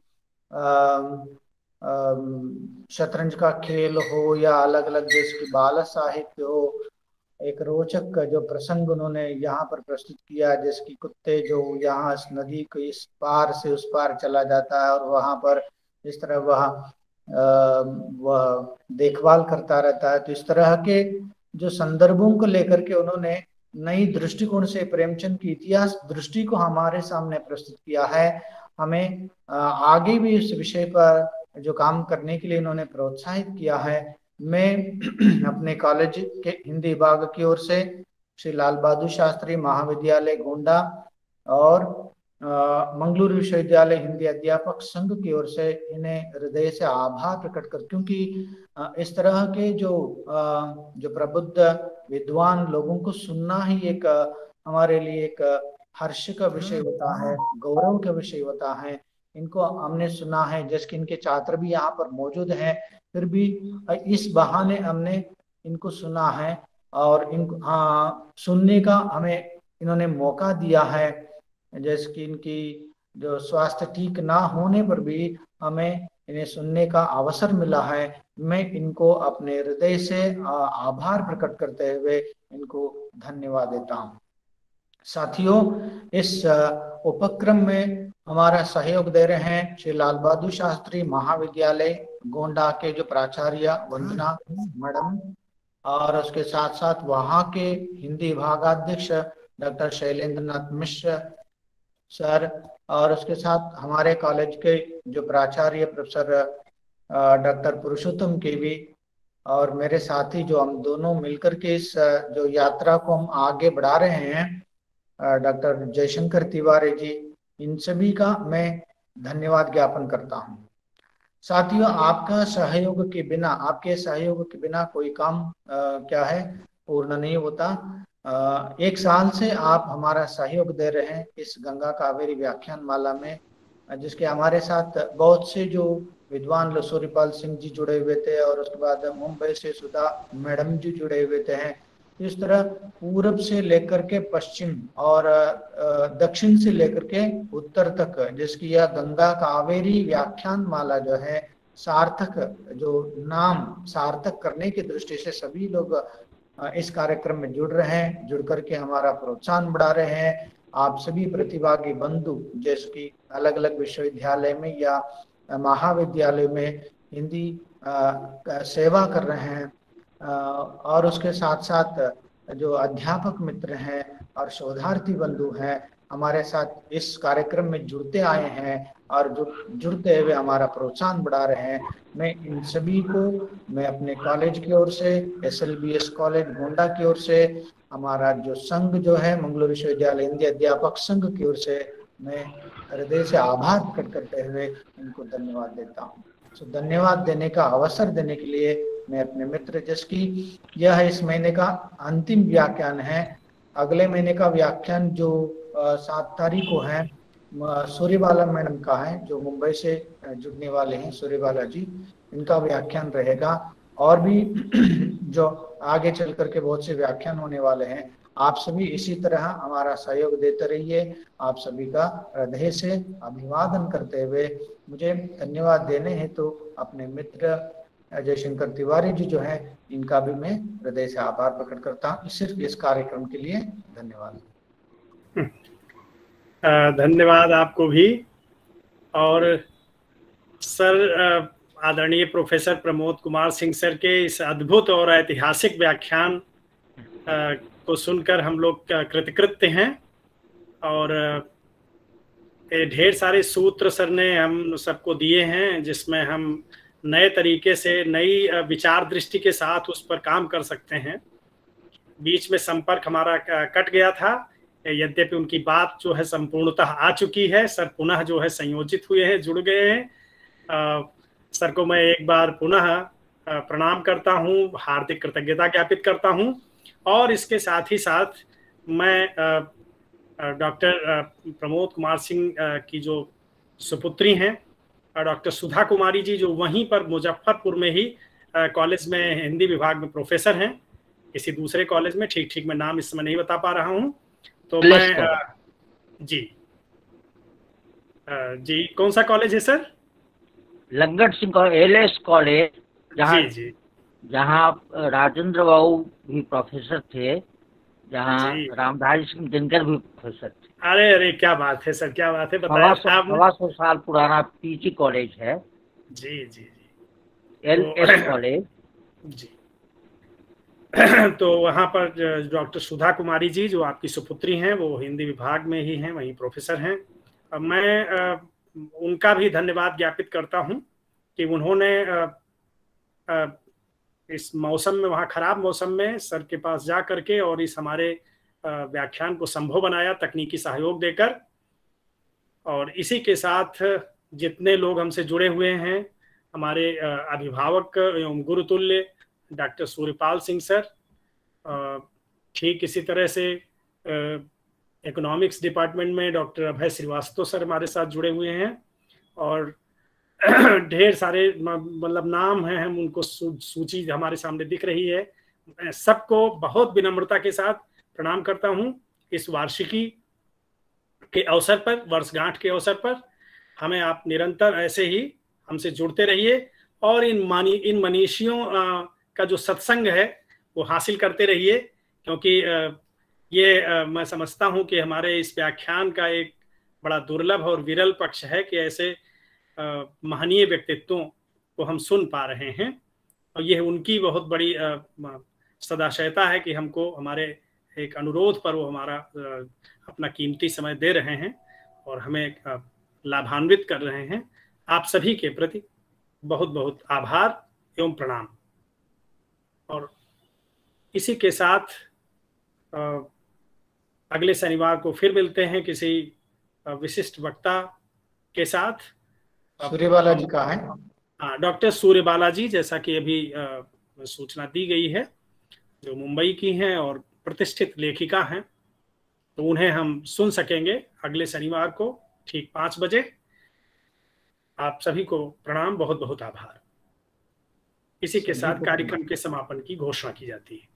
Speaker 6: शतरंज का खेल हो या अलग अलग जैसे कि बाल साहित्य हो, एक रोचक जो प्रसंग उन्होंने यहाँ पर प्रस्तुत किया, जैसे कि कुत्ते जो यहाँ इस नदी को इस पार से उस पार चला जाता है और वहां पर इस तरह वह देखभाल करता रहता है। तो इस तरह के जो संदर्भों को लेकर के उन्होंने नई दृष्टिकोण से प्रेमचंद की इतिहास दृष्टि को हमारे सामने प्रस्तुत किया है। हमें आगे भी इस विषय पर जो काम करने के लिए उन्होंने प्रोत्साहित किया है। मैं अपने कॉलेज के हिंदी विभाग की ओर से श्री लाल बहादुर शास्त्री महाविद्यालय गोंडा और मंगलुरु विश्वविद्यालय हिंदी अध्यापक संघ की ओर से इन्हें हृदय से आभार प्रकट कर, क्योंकि इस तरह के जो प्रबुद्ध विद्वान लोगों को सुनना ही एक हमारे लिए एक हर्ष का विषय होता है, गौरव का विषय होता है। इनको हमने सुना है, जैसे इनके छात्र भी यहाँ पर मौजूद हैं, फिर भी इस बहाने हमने इनको सुना है और इनको सुनने का हमें इन्होंने मौका दिया है। जैसे कि इनकी जो स्वास्थ्य ठीक ना होने पर भी हमें इन्हें सुनने का अवसर मिला है। मैं इनको अपने हृदय से आभार प्रकट करते हुए इनको धन्यवाद देता हूँ। साथियों, इस उपक्रम में हमारा सहयोग दे रहे हैं श्री लाल बहादुर शास्त्री महाविद्यालय गोंडा के जो प्राचार्य वंदना मैडम, और उसके साथ साथ वहाँ के हिंदी विभागाध्यक्ष डॉक्टर शैलेंद्र नाथ मिश्र सर, और उसके साथ हमारे कॉलेज के जो प्राचार्य प्रोफेसर डॉक्टर पुरुषोत्तम केवी, और मेरे साथी जो हम दोनों मिलकर के इस जो यात्रा को हम आगे बढ़ा रहे हैं डॉक्टर जयशंकर तिवारी जी, इन सभी का मैं धन्यवाद ज्ञापन करता हूं। साथियों, आपका सहयोग के बिना, आपके सहयोग के बिना कोई काम क्या है पूर्ण नहीं होता। 1 साल से आप हमारा सहयोग दे रहे हैं इस गंगा कावेरी व्याख्यान माला में, जिसके हमारे साथ बहुत से जो विद्वान सूर्यपाल सिंह जी जुड़े हुए थे, और उसके बाद मुंबई से सुधा मैडम जी जुड़े हुए थे। इस तरह पूरब से लेकर के पश्चिम और दक्षिण से लेकर के उत्तर तक, जिसकी यह गंगा कावेरी व्याख्यान माला जो है सार्थक, जो नाम सार्थक करने की दृष्टि से सभी लोग इस कार्यक्रम में जुड़ रहे हैं, जुड़ करके हमारा प्रोत्साहन बढ़ा रहे हैं। आप सभी प्रतिभागी बंधु, जैसे कि अलग अलग विश्वविद्यालय में या महाविद्यालय में हिंदी सेवा कर रहे हैं, और उसके साथ साथ जो अध्यापक मित्र हैं और शोधार्थी बंधु हैं, हमारे साथ इस कार्यक्रम में जुड़ते आए हैं और जुड़ते हुए हमारा प्रोत्साहन बढ़ा रहे हैं। मैं इन सभी को, मैं अपने कॉलेज की ओर से, SLBS कॉलेज गोंडा की ओर से, हमारा जो संघ जो है मंगलुरु विश्वविद्यालय हिंदी अध्यापक संघ की ओर से, मैं हृदय से आभार प्रकट करते हुए इनको धन्यवाद देता हूँ। तो धन्यवाद देने का अवसर देने के लिए मैं अपने मित्र, जिसकी यह इस महीने का अंतिम व्याख्यान है। अगले महीने का व्याख्यान जो 7 तारीख को है, सूर्यबाला मैडम का है, जो मुंबई से जुड़ने वाले हैं, सूर्यबाला जी, इनका व्याख्यान रहेगा। और भी जो आगे चल करके बहुत से व्याख्यान होने वाले हैं। आप सभी इसी तरह हमारा सहयोग देते रहिए। आप सभी का हृदय से अभिवादन करते हुए मुझे धन्यवाद देने हैं तो अपने मित्र जयशंकर तिवारी जी जो है, इनका भी मैं हृदय से आभार प्रकट करता हूँ। सिर्फ इस कार्यक्रम के लिए धन्यवाद।
Speaker 1: धन्यवाद आपको भी। और सर, आदरणीय प्रोफेसर प्रमोद कुमार सिंह सर के इस अद्भुत और ऐतिहासिक व्याख्यान को सुनकर हम लोग कृतकृत्य हैं। और ढेर सारे सूत्र सर ने हम सबको दिए हैं, जिसमें हम नए तरीके से, नई विचार दृष्टि के साथ उस पर काम कर सकते हैं। बीच में संपर्क हमारा कट गया था, यद्यपि उनकी बात जो है संपूर्णतः आ चुकी है। सर पुनः जो है संयोजित हुए हैं, जुड़ गए हैं। सर को मैं एक बार पुनः प्रणाम करता हूँ, हार्दिक कृतज्ञता ज्ञापित करता हूँ। और इसके साथ ही साथ मैं डॉक्टर प्रमोद कुमार सिंह की जो सुपुत्री हैं डॉक्टर सुधा कुमारी जी, जो वहीं पर मुजफ्फरपुर में ही कॉलेज में हिंदी विभाग में प्रोफेसर हैं, किसी दूसरे कॉलेज में, ठीक मैं नाम इस समय नहीं बता पा रहा हूँ। तो मैं जी कौन सा कॉलेज है sir?
Speaker 3: Langat Singh LS college, जहाँ राजेंद्र बाबू भी प्रोफेसर थे, जहाँ रामधारी सिंह दिनकर भी प्रोफेसर थे।
Speaker 1: अरे क्या बात है सर, क्या बात है, बताया।
Speaker 3: 100 साल पुराना PG कॉलेज है।
Speaker 1: जी
Speaker 3: LS कॉलेज।
Speaker 1: जी। तो वहाँ पर डॉक्टर सुधा कुमारी जी जो आपकी सुपुत्री हैं, वो हिंदी विभाग में ही हैं, वहीं प्रोफेसर हैं। मैं उनका भी धन्यवाद ज्ञापित करता हूँ कि उन्होंने इस मौसम में, वहाँ खराब मौसम में सर के पास जा करके और इस हमारे व्याख्यान को संभव बनाया तकनीकी सहयोग देकर। और इसी के साथ जितने लोग हमसे जुड़े हुए हैं, हमारे अभिभावक एवं गुरुतुल्य डॉक्टर सूर्यपाल सिंह सर, ठीक इसी तरह से इकोनॉमिक्स डिपार्टमेंट में डॉक्टर अभय श्रीवास्तव सर हमारे साथ जुड़े हुए हैं, और ढेर सारे मतलब नाम हैं, हम उनको सूची हमारे सामने दिख रही है। मैं सबको बहुत विनम्रता के साथ प्रणाम करता हूं। इस वार्षिकी के अवसर पर, वर्षगांठ के अवसर पर हमें आप निरंतर ऐसे ही हमसे जुड़ते रहिए और इन मनीषियों का जो सत्संग है वो हासिल करते रहिए, क्योंकि ये मैं समझता हूं कि हमारे इस व्याख्यान का एक बड़ा दुर्लभ और विरल पक्ष है कि ऐसे महनीय व्यक्तित्वों को हम सुन पा रहे हैं, और यह उनकी बहुत बड़ी सदाशयता है कि हमको हमारे एक अनुरोध पर वो हमारा अपना कीमती समय दे रहे हैं और हमें लाभान्वित कर रहे हैं। आप सभी के प्रति बहुत बहुत आभार एवं प्रणाम। और इसी के साथ अगले शनिवार को फिर मिलते हैं किसी विशिष्ट वक्ता के साथ।
Speaker 6: सूर्यबाला जी का है?
Speaker 1: हाँ, डॉक्टर सूर्यबाला जी, जैसा कि अभी सूचना दी गई है, जो मुंबई की हैं और प्रतिष्ठित लेखिका हैं, तो उन्हें हम सुन सकेंगे अगले शनिवार को ठीक 5 बजे। आप सभी को प्रणाम, बहुत बहुत आभार। इसी के साथ कार्यक्रम के समापन की घोषणा की जाती है।